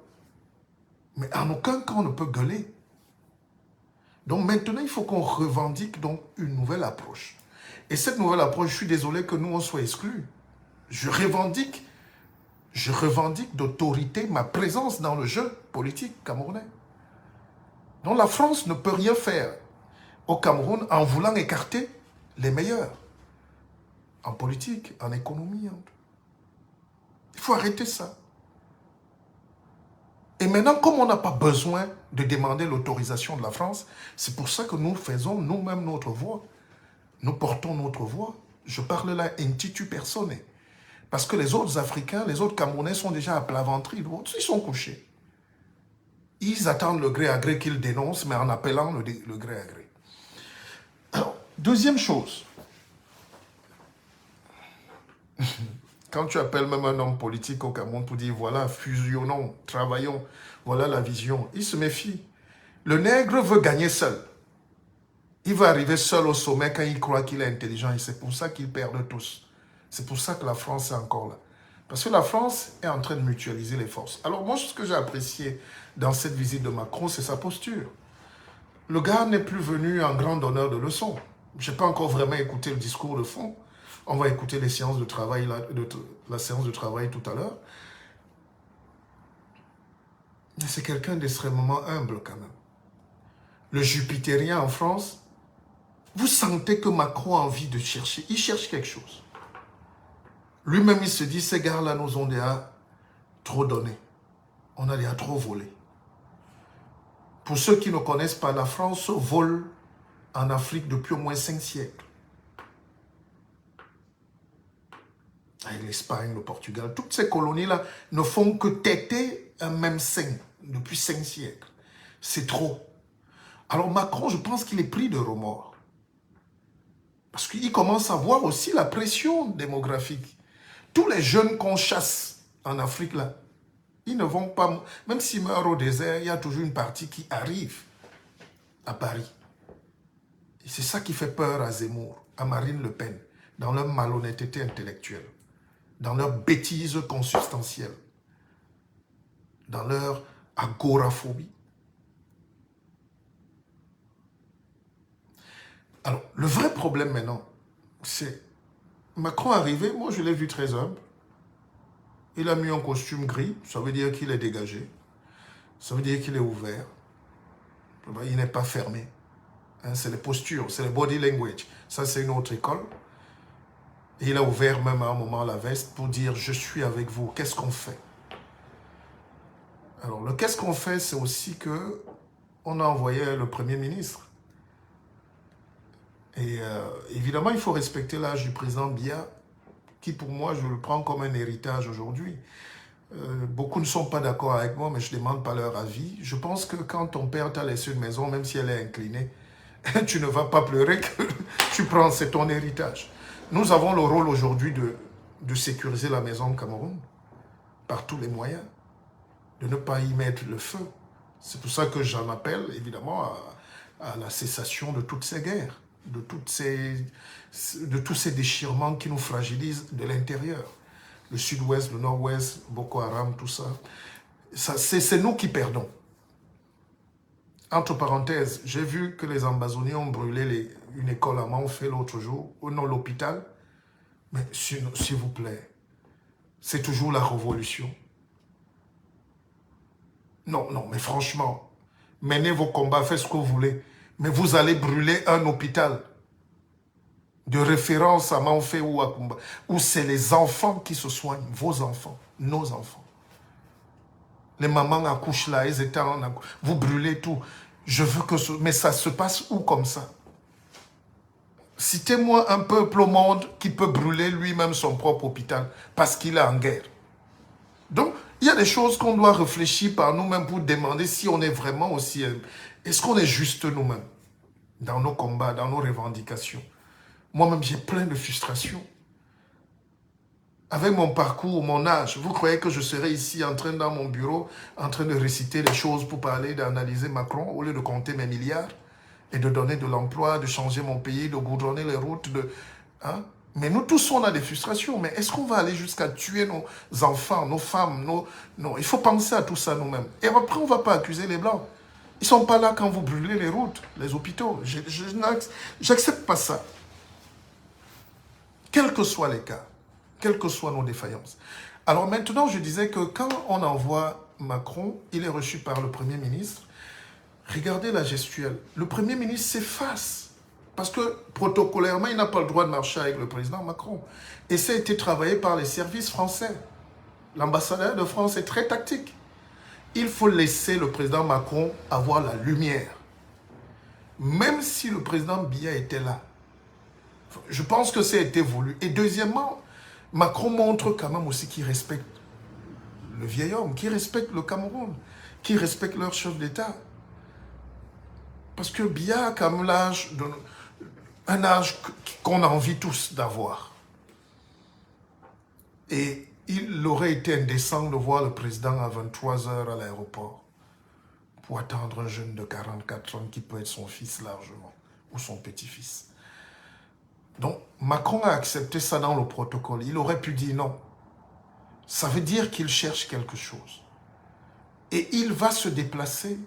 Mais en aucun cas on ne peut gueuler. Donc maintenant il faut qu'on revendique donc une nouvelle approche. Et cette nouvelle approche, je suis désolé que nous on soit exclus. Je revendique d'autorité ma présence dans le jeu politique camerounais. Donc la France ne peut rien faire au Cameroun en voulant écarter les meilleurs. En politique, en économie. Il faut arrêter ça. Et maintenant, comme on n'a pas besoin de demander l'autorisation de la France, c'est pour ça que nous faisons nous-mêmes notre voix. Nous portons notre voix. Je parle là intitu personne. Parce que les autres Africains, les autres Camerounais sont déjà à plat ventre. Ils sont couchés. Ils attendent le gré à gré qu'ils dénoncent, mais en appelant le gré à gré. Alors, deuxième chose. Quand tu appelles même un homme politique au Cameroun pour dire, voilà, fusionnons, travaillons, voilà la vision, il se méfie. Le nègre veut gagner seul. Il va arriver seul au sommet quand il croit qu'il est intelligent et c'est pour ça qu'ils perdent tous. C'est pour ça que la France est encore là. Parce que la France est en train de mutualiser les forces. Alors moi, ce que j'ai apprécié dans cette visite de Macron, c'est sa posture. Le gars n'est plus venu en grand donneur de leçons. Je n'ai pas encore vraiment écouté le discours de fond. On va écouter les séances de travail, la séance de travail tout à l'heure. Mais c'est quelqu'un d'extrêmement humble quand même. Le jupitérien en France, vous sentez que Macron a envie de chercher. Il cherche quelque chose. Lui-même, il se dit, ces gars-là nous ont déjà trop donné. On a déjà trop volé. Pour ceux qui ne connaissent pas, la France vole en Afrique depuis au moins 5 siècles. Avec l'Espagne, le Portugal, toutes ces colonies-là ne font que têter un même sein depuis 5 siècles. C'est trop. Alors Macron, je pense qu'il est pris de remords. Parce qu'il commence à voir aussi la pression démographique. Tous les jeunes qu'on chasse en Afrique, là, ils ne vont pas... Même s'ils meurent au désert, il y a toujours une partie qui arrive à Paris. Et c'est ça qui fait peur à Zemmour, à Marine Le Pen, dans leur malhonnêteté intellectuelle, dans leur bêtise consubstantielle, dans leur agoraphobie. Alors, le vrai problème maintenant, c'est Macron arrivé, moi je l'ai vu très humble. Il a mis un costume gris, ça veut dire qu'il est dégagé. Ça veut dire qu'il est ouvert. Il n'est pas fermé. Hein, c'est les postures, c'est le body language. Ça, c'est une autre école. Et il a ouvert même à un moment la veste pour dire « Je suis avec vous, qu'est-ce qu'on fait ?» Alors, le « qu'est-ce qu'on fait ?» c'est aussi que on a envoyé le Premier ministre. Et évidemment, il faut respecter l'âge du président Biya, qui pour moi, je le prends comme un héritage aujourd'hui. Beaucoup ne sont pas d'accord avec moi, mais je ne demande pas leur avis. Je pense que quand ton père t'a laissé une maison, même si elle est inclinée, tu ne vas pas pleurer que tu prends, c'est ton héritage. Nous avons le rôle aujourd'hui de sécuriser la maison au Cameroun, par tous les moyens, de ne pas y mettre le feu. C'est pour ça que j'en appelle, évidemment, à la cessation de toutes ces guerres, de tous ces déchirements qui nous fragilisent de l'intérieur. Le sud-ouest, le nord-ouest, Boko Haram, tout ça. C'est nous qui perdons. Entre parenthèses, j'ai vu que les ambazoniens ont brûlé une école à Manfé l'autre jour, ou non, l'hôpital. Mais s'il vous plaît, c'est toujours la révolution. Non, non, mais franchement, menez vos combats, faites ce que vous voulez. Mais vous allez brûler un hôpital de référence à Manfé ou à Kumba, où c'est les enfants qui se soignent, vos enfants, nos enfants. Les mamans accouchent là, elles étaient vous brûlez tout. Je veux que mais ça se passe où comme ça? Citez-moi un peuple au monde qui peut brûler lui-même son propre hôpital parce qu'il est en guerre. Donc, il y a des choses qu'on doit réfléchir par nous-mêmes pour demander si on est vraiment aussi... Est-ce qu'on est juste nous-mêmes dans nos combats, dans nos revendications? Moi-même, j'ai plein de frustrations. Avec mon parcours, mon âge, vous croyez que je serais ici en train, dans mon bureau, en train de réciter les choses pour parler, d'analyser Macron, au lieu de compter mes milliards et de donner de l'emploi, de changer mon pays, de goudronner les routes, hein? Mais nous tous, on a des frustrations. Mais est-ce qu'on va aller jusqu'à tuer nos enfants, nos femmes, Non, il faut penser à tout ça nous-mêmes. Et après, on ne va pas accuser les Blancs. Ils ne sont pas là quand vous brûlez les routes, les hôpitaux. Je n'accepte pas ça. Quels que soient les cas, quelles que soient nos défaillances. Alors maintenant, je disais que quand on envoie Macron, il est reçu par le Premier ministre. Regardez la gestuelle. Le Premier ministre s'efface. Parce que protocolairement, il n'a pas le droit de marcher avec le président Macron. Et ça a été travaillé par les services français. L'ambassadeur de France est très tactique. Il faut laisser le président Macron avoir la lumière. Même si le président Biya était là. Je pense que ça a été voulu. Et deuxièmement, Macron montre quand même aussi qu'il respecte le vieil homme, qu'il respecte le Cameroun, qu'il respecte leur chef d'État. Parce que Biya a quand même un âge qu'on a envie tous d'avoir. Et il aurait été indécent de voir le président à 23 h à l'aéroport pour attendre un jeune de 44 ans qui peut être son fils largement, ou son petit-fils. Donc, Macron a accepté ça dans le protocole. Il aurait pu dire non. Ça veut dire qu'il cherche quelque chose. Et il va se déplacer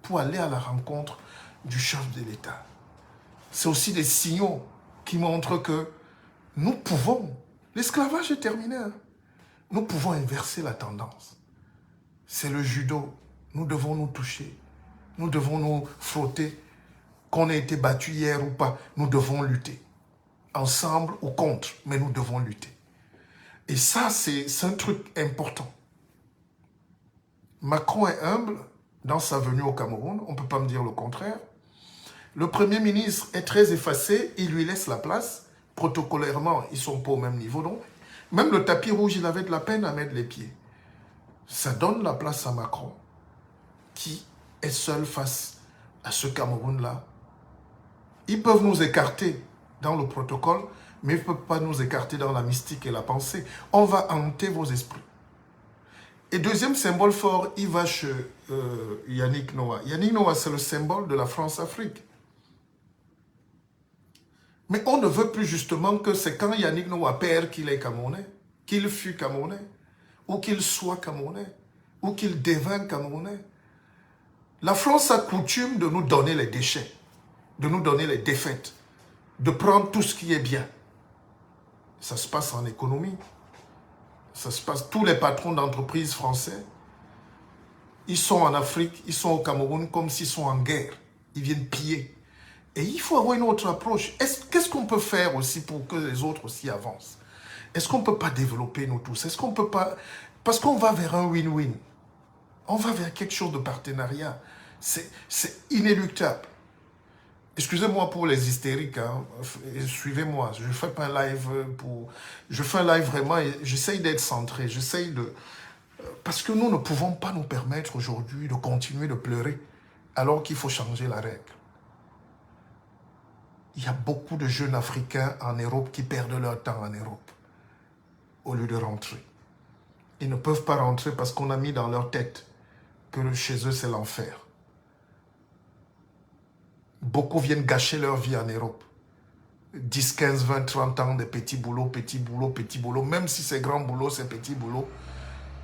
pour aller à la rencontre du chef de l'État. C'est aussi des signaux qui montrent que nous pouvons, l'esclavage est terminé, hein? Nous pouvons inverser la tendance. C'est le judo. Nous devons nous toucher. Nous devons nous frotter. Qu'on ait été battu hier ou pas, nous devons lutter. Ensemble ou contre, mais nous devons lutter. Et ça, c'est un truc important. Macron est humble dans sa venue au Cameroun, on ne peut pas me dire le contraire. Le Premier ministre est très effacé, il lui laisse la place. Protocolairement, ils ne sont pas au même niveau. Donc, même le tapis rouge, il avait de la peine à mettre les pieds. Ça donne la place à Macron, qui est seul face à ce Cameroun-là. Ils peuvent nous écarter dans le protocole, mais ils ne peuvent pas nous écarter dans la mystique et la pensée. On va hanter vos esprits. Et deuxième symbole fort, il va chez Yannick Noah. Yannick Noah, c'est le symbole de la France-Afrique. Mais on ne veut plus justement que c'est quand Yannick Noah perd qu'il est Camerounais, qu'il fut Camerounais, ou qu'il soit Camerounais, ou qu'il devint Camerounais. La France a coutume de nous donner les déchets, de nous donner les défaites, de prendre tout ce qui est bien. Ça se passe en économie. Ça se passe, tous les patrons d'entreprises français, ils sont en Afrique, ils sont au Cameroun comme s'ils sont en guerre. Ils viennent piller. Et il faut avoir une autre approche. Qu'est-ce qu'on peut faire aussi pour que les autres aussi avancent? Est-ce qu'on ne peut pas développer nous tous? Est-ce qu'on ne peut pas... Parce qu'on va vers un win-win. On va vers quelque chose de partenariat. C'est inéluctable. Excusez-moi pour les hystériques, hein. Suivez-moi, je fais pas un live je fais un live vraiment et j'essaye d'être centré, j'essaye de... Parce que nous ne pouvons pas nous permettre aujourd'hui de continuer de pleurer alors qu'il faut changer la règle. Il y a beaucoup de jeunes Africains en Europe qui perdent leur temps en Europe au lieu de rentrer. Ils ne peuvent pas rentrer parce qu'on a mis dans leur tête que chez eux c'est l'enfer. Beaucoup viennent gâcher leur vie en Europe. 10, 15, 20, 30 ans de petits boulots, petits boulots, petits boulots. Même si c'est grand boulot, c'est petit boulot.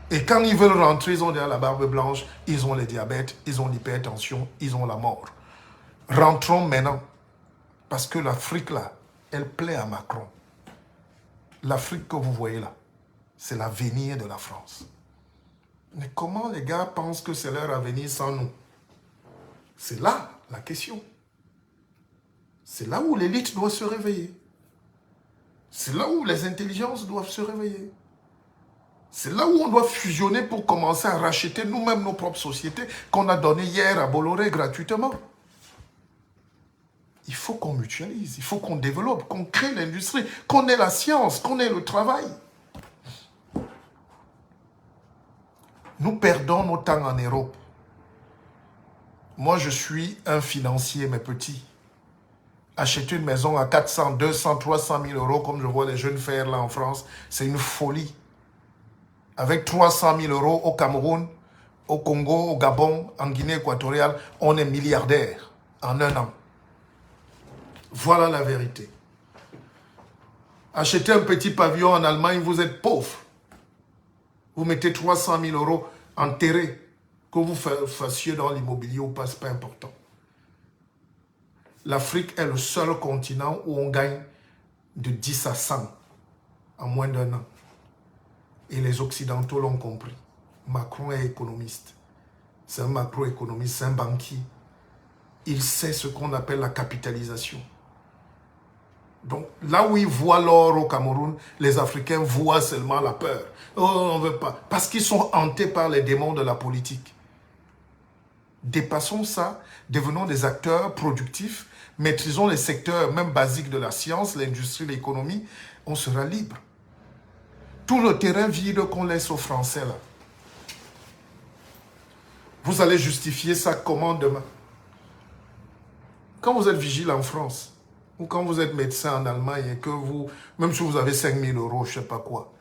Et quand ils veulent rentrer, ils ont déjà la barbe blanche, ils ont le diabète, ils ont l'hypertension, ils ont la mort. Rentrons maintenant. Parce que l'Afrique là, elle plaît à Macron. L'Afrique que vous voyez là, c'est l'avenir de la France. Mais comment les gars pensent que c'est leur avenir sans nous? C'est là la question. C'est là où l'élite doit se réveiller. C'est là où les intelligences doivent se réveiller. C'est là où on doit fusionner pour commencer à racheter nous-mêmes nos propres sociétés qu'on a données hier à Bolloré gratuitement. Il faut qu'on mutualise, il faut qu'on développe, qu'on crée l'industrie, qu'on ait la science, qu'on ait le travail. Nous perdons nos temps en Europe. Moi, je suis un financier, mes petits. Acheter une maison à 400, 200, 300 000 euros, comme je vois les jeunes faire là en France, c'est une folie. Avec 300 000 euros au Cameroun, au Congo, au Gabon, en Guinée équatoriale, on est milliardaire en un an. Voilà la vérité. Achetez un petit pavillon en Allemagne, vous êtes pauvre. Vous mettez 300 000 euros enterrés. Que vous fassiez dans l'immobilier ou pas, ce n'est pas important. L'Afrique est le seul continent où on gagne de 10 à 100 en moins d'un an. Et les Occidentaux l'ont compris. Macron est économiste. C'est un macroéconomiste, c'est un banquier. Il sait ce qu'on appelle la capitalisation. Donc, là où ils voient l'or au Cameroun, les Africains voient seulement la peur. Oh, on ne veut pas. Parce qu'ils sont hantés par les démons de la politique. Dépassons ça, devenons des acteurs productifs, maîtrisons les secteurs même basiques de la science, l'industrie, l'économie, on sera libre. Tout le terrain vide qu'on laisse aux Français là. Vous allez justifier ça comment demain? Quand vous êtes vigile en France, ou quand vous êtes médecin en Allemagne et que vous, même si vous avez 5 000 euros, je ne sais pas quoi,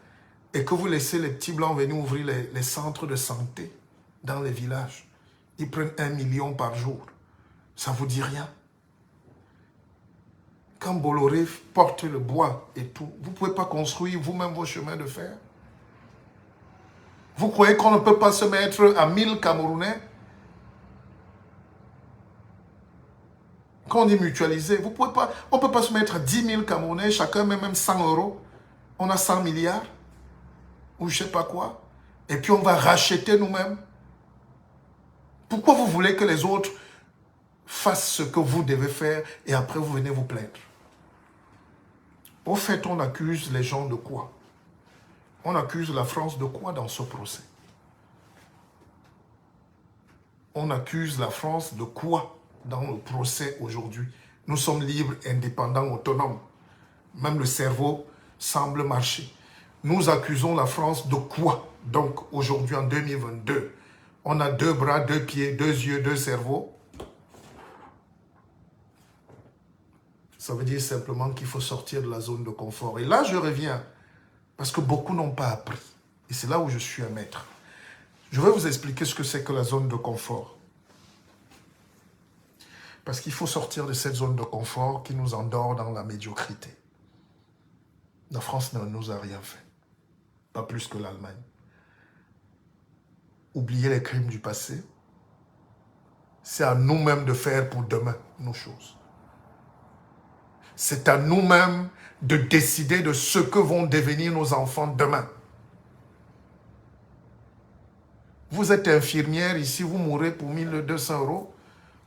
et que vous laissez les petits blancs venir ouvrir les centres de santé dans les villages, ils prennent 1 million par jour. Ça ne vous dit rien. Quand Bolloré porte le bois et tout, vous ne pouvez pas construire vous-même vos chemins de fer. Vous croyez qu'on ne peut pas se mettre à 1000 Camerounais? Quand on dit mutualiser, vous pouvez pas, on ne peut pas se mettre à 10 000 Camerounais, chacun met même 100 euros. On a 100 milliards, ou je ne sais pas quoi. Et puis on va racheter nous-mêmes. Pourquoi vous voulez que les autres fassent ce que vous devez faire et après vous venez vous plaindre? Au fait, on accuse les gens de quoi? On accuse la France de quoi dans ce procès? On accuse la France de quoi dans le procès aujourd'hui? Nous sommes libres, indépendants, autonomes. Même le cerveau semble marcher. Nous accusons la France de quoi? Donc aujourd'hui, en 2022, on a 2 bras, 2 pieds, 2 yeux, 2 cerveaux. Ça veut dire simplement qu'il faut sortir de la zone de confort. Et là, je reviens, parce que beaucoup n'ont pas appris. Et c'est là où je suis un maître. Je vais vous expliquer ce que c'est que la zone de confort. Parce qu'il faut sortir de cette zone de confort qui nous endort dans la médiocrité. La France ne nous a rien fait. Pas plus que l'Allemagne. Oubliez les crimes du passé. C'est à nous-mêmes de faire pour demain nos choses. C'est à nous-mêmes de décider de ce que vont devenir nos enfants demain. Vous êtes infirmière ici, vous mourrez pour 1 200 euros.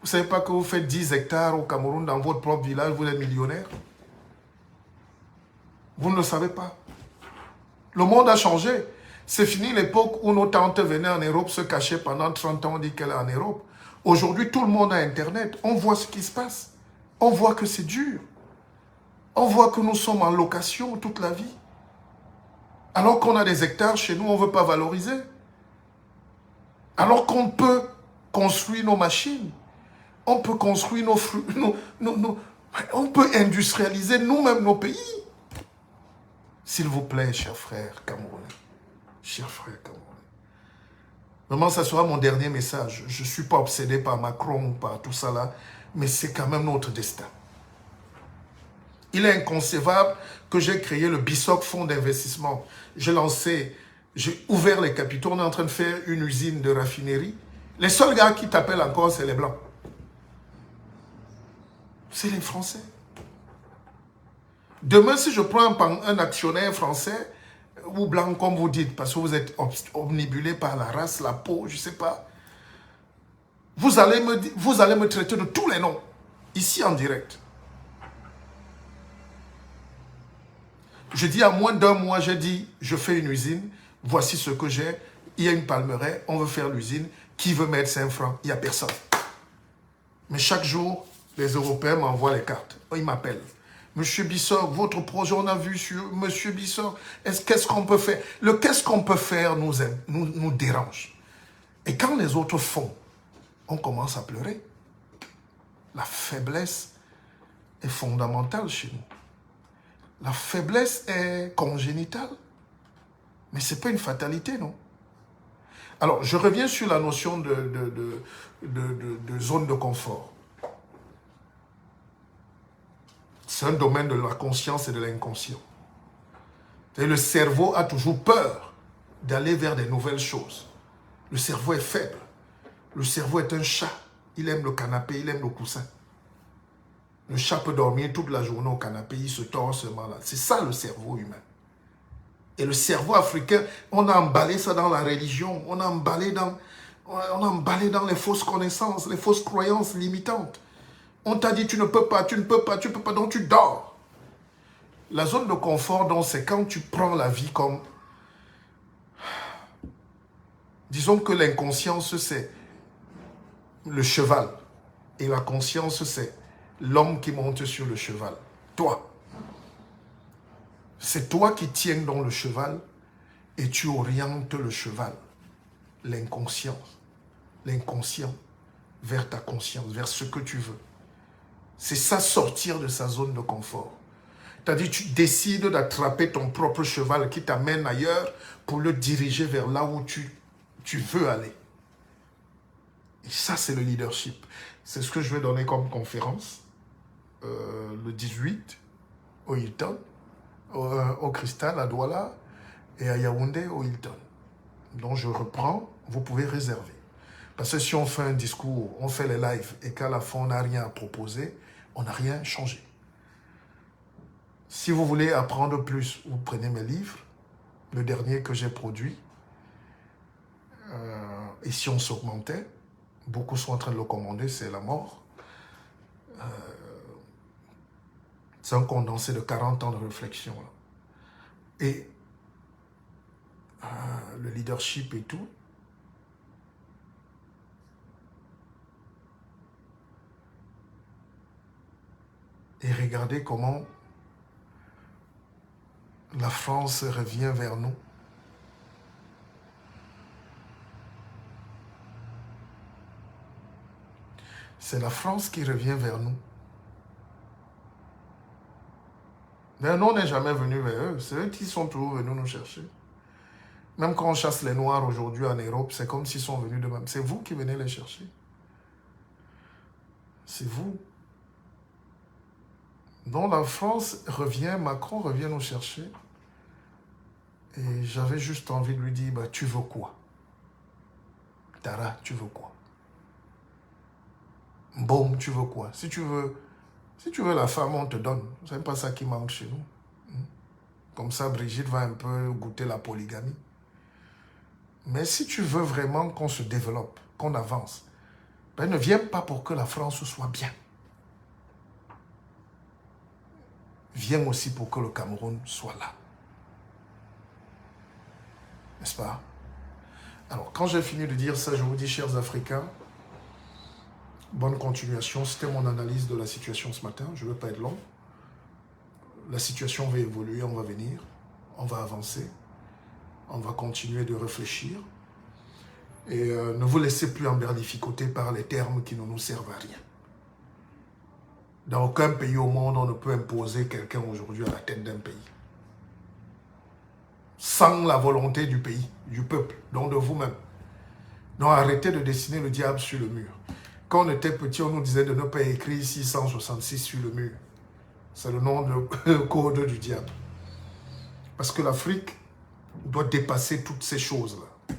Vous ne savez pas que vous faites 10 hectares au Cameroun dans votre propre village, vous êtes millionnaire? Vous ne le savez pas. Le monde a changé. C'est fini l'époque où nos tantes venaient en Europe se cacher pendant 30 ans, on dit qu'elle est en Europe. Aujourd'hui, tout le monde a Internet. On voit ce qui se passe. On voit que c'est dur. On voit que nous sommes en location toute la vie. Alors qu'on a des hectares chez nous, on ne veut pas valoriser. Alors qu'on peut construire nos machines. On peut construire nos fruits. On peut industrialiser nous-mêmes nos pays. S'il vous plaît, chers frères camerounais. Chers frères camerounais. Vraiment, ça sera mon dernier message. Je ne suis pas obsédé par Macron ou par tout ça là, mais c'est quand même notre destin. Il est inconcevable que j'ai créé le BISOC Fonds d'investissement. J'ai lancé, j'ai ouvert les capitaux, on est en train de faire une usine de raffinerie. Les seuls gars qui t'appellent encore, c'est les Blancs. C'est les Français. Demain, si je prends un actionnaire français, ou blanc comme vous dites, parce que vous êtes omnibulé par la race, la peau, je ne sais pas, vous allez me traiter de tous les noms, ici en direct. Je dis à moins d'1 mois, j'ai dit, je fais une usine, voici ce que j'ai, il y a une palmeraie, on veut faire l'usine, qui veut mettre 5 francs? Il n'y a personne. Mais chaque jour, les Européens m'envoient les cartes. Ils m'appellent. Monsieur Bissor, votre projet, on a vu sur Monsieur Bissor, qu'est-ce qu'on peut faire? Le qu'est-ce qu'on peut faire nous dérange. Et quand les autres font, on commence à pleurer. La faiblesse est fondamentale chez nous. La faiblesse est congénitale. Mais ce n'est pas une fatalité, non? Alors, je reviens sur la notion de zone de confort. C'est un domaine de la conscience et de l'inconscient. Le cerveau a toujours peur d'aller vers des nouvelles choses. Le cerveau est faible. Le cerveau est un chat. Il aime le canapé, il aime le coussin. Le chat peut dormir toute la journée au canapé, il se tord seulement là. C'est ça le cerveau humain. Et le cerveau africain, on a emballé ça dans la religion, on a emballé dans les fausses connaissances, les fausses croyances limitantes. On t'a dit tu ne peux pas, donc tu dors. La zone de confort, donc, c'est quand tu prends la vie comme... Disons que l'inconscience, c'est le cheval. Et la conscience, c'est l'homme qui monte sur le cheval. Toi. C'est toi qui tiens dans le cheval et tu orientes le cheval. L'inconscient, vers ta conscience, vers ce que tu veux. C'est ça, sortir de sa zone de confort. C'est-à-dire, tu décides d'attraper ton propre cheval qui t'amène ailleurs pour le diriger vers là où tu veux aller. Et ça, c'est le leadership. C'est ce que je vais donner comme conférence le 18 au Hilton, au Cristal, à Douala et à Yaoundé, au Hilton. Donc, je reprends, vous pouvez réserver. Parce que si on fait un discours, on fait les lives et qu'à la fin, on n'a rien à proposer, on n'a rien changé. Si vous voulez apprendre plus, vous prenez mes livres, le dernier que j'ai produit, et si on s'augmentait, beaucoup sont en train de le commander, c'est La Mort. C'est un condensé de 40 ans de réflexion. Et le leadership et tout. Et regardez comment la France revient vers nous. C'est la France qui revient vers nous. Mais nous, on n'est jamais venu vers eux. C'est eux qui sont toujours venus nous chercher. Même quand on chasse les Noirs aujourd'hui en Europe, c'est comme s'ils sont venus d'eux-mêmes. C'est vous qui venez les chercher. C'est vous. Donc la France revient, Macron revient nous chercher. Et j'avais juste envie de lui dire, bah, tu veux quoi? Tara, tu veux quoi? Bon, tu veux quoi? Si tu veux la femme, on te donne. C'est pas ça qui manque chez nous. Comme ça, Brigitte va un peu goûter la polygamie. Mais si tu veux vraiment qu'on se développe, qu'on avance, ben ne viens pas pour que la France soit bien. Viens aussi pour que le Cameroun soit là. N'est-ce pas? Alors, quand j'ai fini de dire ça, je vous dis, chers Africains, bonne continuation. C'était mon analyse de la situation ce matin. Je ne veux pas être long. La situation va évoluer, on va venir, on va avancer, on va continuer de réfléchir. Et ne vous laissez plus emberlificoter par les termes qui ne nous servent à rien. Dans aucun pays au monde, on ne peut imposer quelqu'un aujourd'hui à la tête d'un pays. Sans la volonté du pays, du peuple, donc de vous-même. Donc arrêtez de dessiner le diable sur le mur. Quand on était petit, on nous disait de ne pas écrire 666 sur le mur. C'est le nom de code du diable. Parce que l'Afrique doit dépasser toutes ces choses-là.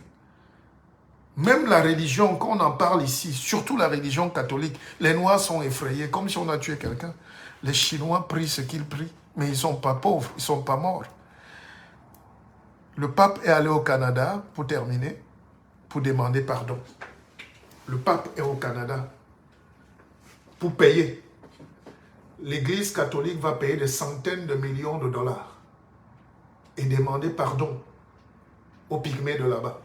Même la religion, quand on en parle ici, surtout la religion catholique, les Noirs sont effrayés, comme si on a tué quelqu'un. Les Chinois prient ce qu'ils prient, mais ils ne sont pas pauvres, ils ne sont pas morts. Le pape est allé au Canada, pour terminer, pour demander pardon. Le pape est au Canada pour payer. L'Église catholique va payer des centaines de millions de dollars et demander pardon aux pygmées de là-bas,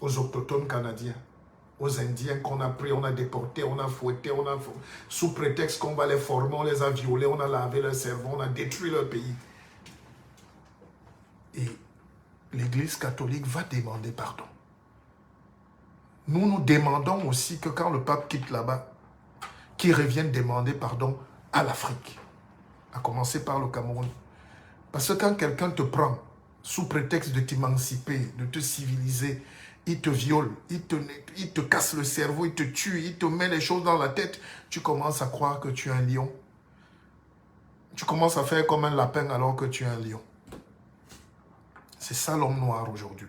aux autochtones canadiens, aux Indiens qu'on a pris, on a déporté, on a fouetté, sous prétexte qu'on va les former, on les a violés, on a lavé leur cerveau, on a détruit leur pays. Et l'Église catholique va demander pardon. Nous demandons aussi que quand le pape quitte là-bas, qu'il revienne demander pardon à l'Afrique, à commencer par le Cameroun. Parce que quand quelqu'un te prend sous prétexte de t'émanciper, de te civiliser, il te viole, il te casse le cerveau, il te tue, il te met les choses dans la tête, tu commences à croire que tu es un lion. Tu commences à faire comme un lapin alors que tu es un lion. C'est ça l'homme noir aujourd'hui.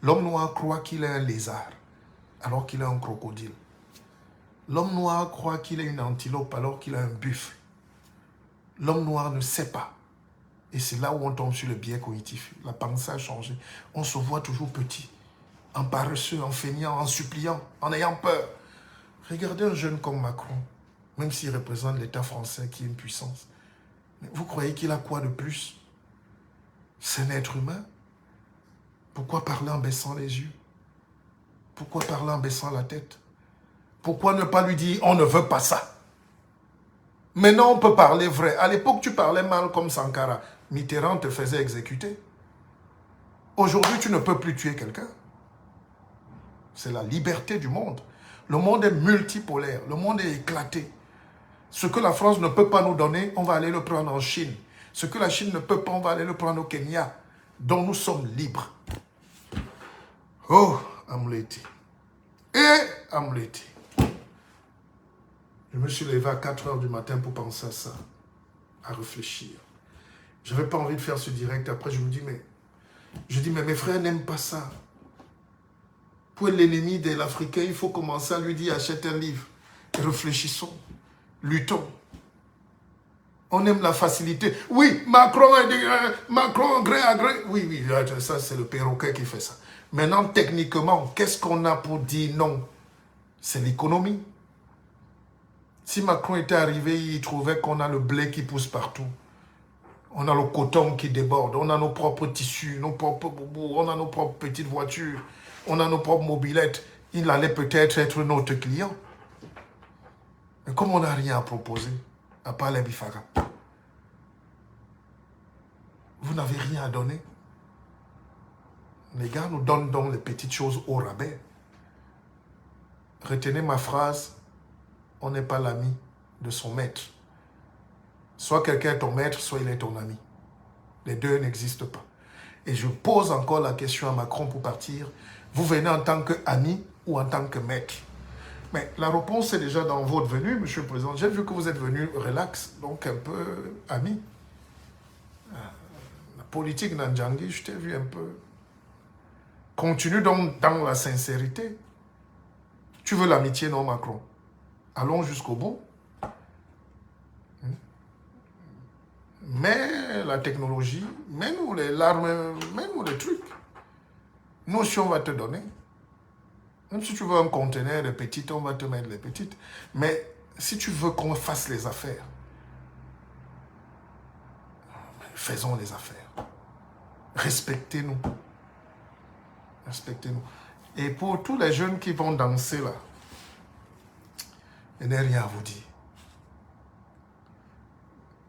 L'homme noir croit qu'il est un lézard alors qu'il est un crocodile. L'homme noir croit qu'il est une antilope alors qu'il est un buffle. L'homme noir ne sait pas. Et c'est là où on tombe sur le biais cognitif. La pensée a changé. On se voit toujours petit, en paresseux, en feignant, en suppliant, en ayant peur. Regardez un jeune comme Macron, même s'il représente l'État français qui est une puissance. Mais vous croyez qu'il a quoi de plus? C'est un être humain. Pourquoi parler en baissant les yeux? Pourquoi parler en baissant la tête? Pourquoi ne pas lui dire on ne veut pas ça? Maintenant on peut parler vrai. À l'époque tu parlais mal comme Sankara. Mitterrand te faisait exécuter. Aujourd'hui tu ne peux plus tuer quelqu'un. C'est la liberté du monde. Le monde est multipolaire. Le monde est éclaté. Ce que la France ne peut pas nous donner, on va aller le prendre en Chine. Ce que la Chine ne peut pas, on va aller le prendre au Kenya. Dont nous sommes libres. Oh, Amleti. Et Amleti. Je me suis levé à 4 h du matin pour penser à ça, à réfléchir. Je n'avais pas envie de faire ce direct. Après, je me dis, mais mes frères n'aiment pas ça. Pour être l'ennemi de l'Africain, il faut commencer à lui dire, achète un livre. Réfléchissons, luttons. On aime la facilité. Oui, Macron, gré à gré. Oui, ça c'est le perroquet qui fait ça. Maintenant, techniquement, qu'est-ce qu'on a pour dire non? C'est l'économie. Si Macron était arrivé, il trouvait qu'on a le blé qui pousse partout. On a le coton qui déborde. On a nos propres tissus, nos propres boubous. On a nos propres petites voitures. On a nos propres mobilettes. Il allait peut-être être notre client. Mais comme on n'a rien à proposer, à part les bifara, vous n'avez rien à donner. Les gars nous donnent donc les petites choses au rabais. Retenez ma phrase. On n'est pas l'ami de son maître. Soit quelqu'un est ton maître, soit il est ton ami. Les deux n'existent pas. Et je pose encore la question à Macron pour partir. Vous venez en tant qu'ami ou en tant que maître? Mais la réponse est déjà dans votre venue, Monsieur le Président. J'ai vu que vous êtes venu relax, donc un peu ami. La politique Nanjangi, je t'ai vu un peu. Continue donc dans la sincérité. Tu veux l'amitié, non, Macron? Allons jusqu'au bout. Mais la technologie, mets-nous l'arme, mets-nous les trucs. Nous aussi, on va te donner. Même si tu veux un conteneur de petites, on va te mettre les petites. Mais si tu veux qu'on fasse les affaires, faisons les affaires. Respectez-nous. Respectez-nous. Et pour tous les jeunes qui vont danser là, je n'ai rien à vous dire.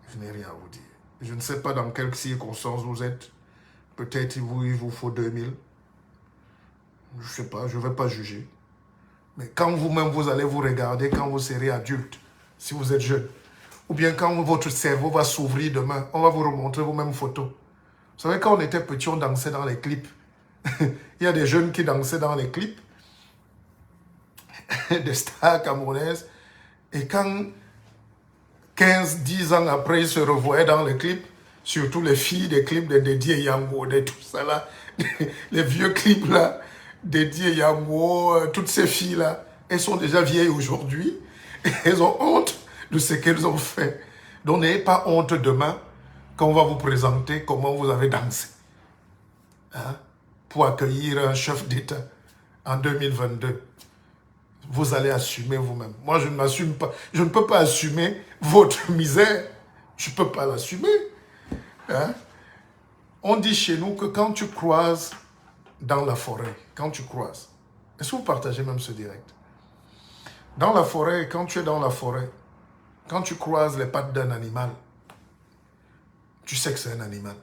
Je n'ai rien à vous dire. Je ne sais pas dans quelles circonstances vous êtes. Peut-être il vous faut 2000. Je ne sais pas, je ne vais pas juger. Mais quand vous-même vous allez vous regarder, quand vous serez adulte, si vous êtes jeune, ou bien quand votre cerveau va s'ouvrir demain, on va vous remontrer vos mêmes photos. Vous savez, quand on était petit, on dansait dans les clips. Il y a des jeunes qui dansaient dans les clips, des stars camerounaises. Et quand 15-10 ans après, ils se revoyaient dans les clips, surtout les filles des clips de Dédié Yango, de tout ça là, les vieux clips là, Dédié Yango, toutes ces filles là, elles sont déjà vieilles aujourd'hui, et elles ont honte de ce qu'elles ont fait. Donc n'ayez pas honte demain, quand on va vous présenter comment vous avez dansé. Hein? Pour accueillir un chef d'État en 2022. Vous allez assumer vous-même. Moi, je ne m'assume pas. Je ne peux pas assumer votre misère. Je ne peux pas l'assumer. Hein? On dit chez nous que quand tu croises dans la forêt, quand tu croises, est-ce que vous partagez même ce direct? Dans la forêt, quand tu es dans la forêt, quand tu croises les pattes d'un animal, tu sais que c'est un animal.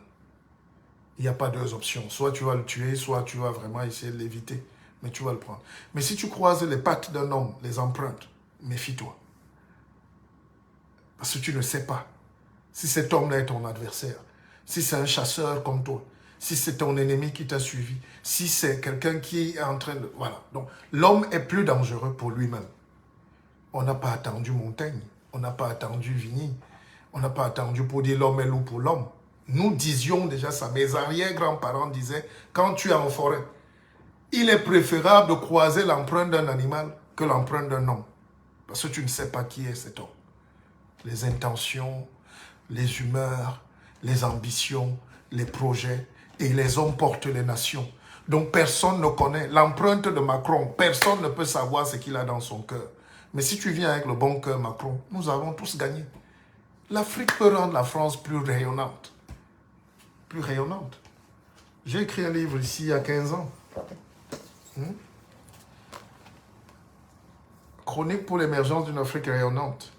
Il n'y a pas deux options. Soit tu vas le tuer, soit tu vas vraiment essayer de l'éviter. Mais tu vas le prendre. Mais si tu croises les pattes d'un homme, les empreintes, méfie-toi. Parce que tu ne sais pas si cet homme-là est ton adversaire, si c'est un chasseur comme toi, si c'est ton ennemi qui t'a suivi, si c'est quelqu'un qui est en train de... Voilà. Donc, l'homme est plus dangereux pour lui-même. On n'a pas attendu Montaigne, on n'a pas attendu Vigny, on n'a pas attendu pour dire l'homme est loup pour l'homme. Nous disions déjà ça. Mes arrière-grands-parents disaient, quand tu es en forêt, il est préférable de croiser l'empreinte d'un animal que l'empreinte d'un homme. Parce que tu ne sais pas qui est cet homme. Les intentions, les humeurs, les ambitions, les projets, et les hommes portent les nations. Donc personne ne connaît l'empreinte de Macron. Personne ne peut savoir ce qu'il a dans son cœur. Mais si tu viens avec le bon cœur, Macron, nous avons tous gagné. L'Afrique peut rendre la France plus rayonnante. Plus rayonnante. J'ai écrit un livre ici il y a 15 ans. Chronique pour l'émergence d'une Afrique rayonnante.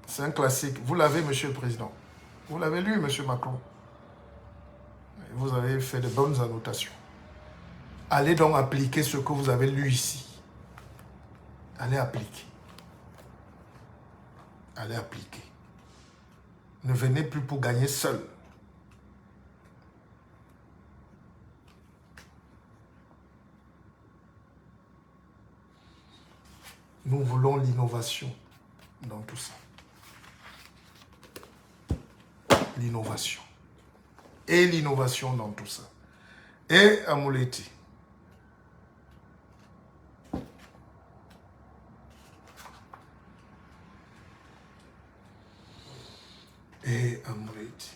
C'est un classique. Vous l'avez, Monsieur le Président. Vous l'avez lu, Monsieur Macron. Vous avez fait de bonnes annotations. Allez donc appliquer ce que vous avez lu ici. Allez appliquer. Allez appliquer. Ne venez plus pour gagner seul. Nous voulons l'innovation dans tout ça. L'innovation. Et l'innovation dans tout ça. Et Amouleti. Et Amouleti.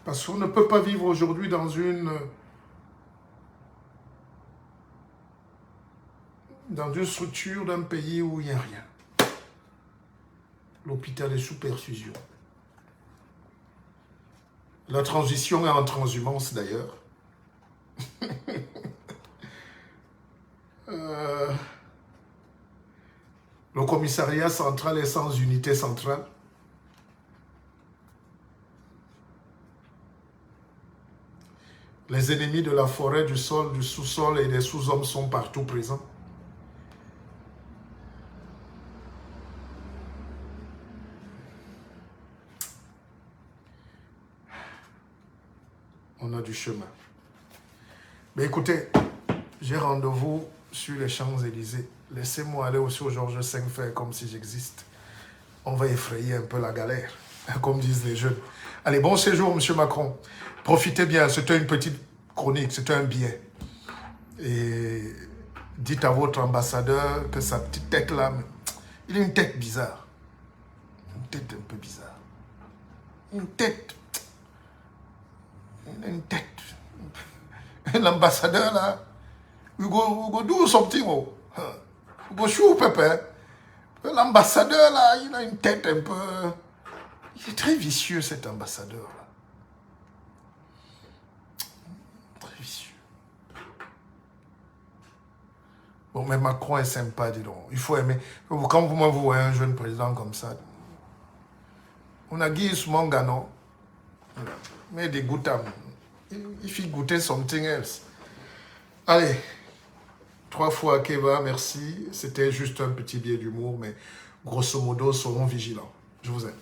Parce qu'on ne peut pas vivre aujourd'hui dans une structure d'un pays où il n'y a rien. L'hôpital est sous perfusion. La transition est en transhumance d'ailleurs. Le commissariat central est sans unité centrale. Les ennemis de la forêt, du sol, du sous-sol et des sous-hommes sont partout présents. On a du chemin. Mais écoutez, j'ai rendez-vous sur les Champs-Élysées. Laissez-moi aller aussi au Georges V faire comme si j'existe. On va effrayer un peu la galère, comme disent les jeunes. Allez, bon séjour, Monsieur Macron. Profitez bien, c'était une petite chronique, c'était un billet. Et dites à votre ambassadeur que sa petite tête là, il a une tête bizarre. Une tête un peu bizarre. Une tête. Il a une tête. L'ambassadeur là, we go do something. We go shoot Pepper. L'ambassadeur là, il a une tête un peu... Il est très vicieux cet ambassadeur là. Très vicieux. Bon, mais Macron est sympa, dis donc. Il faut aimer. Quand vous voyez un jeune président comme ça, on a Guy Soumanga, non? Mais des goûtams. Il faut goûter something else. Allez. 3 fois Keva, merci. C'était juste un petit billet d'humour, mais grosso modo, soyons vigilants. Je vous aime.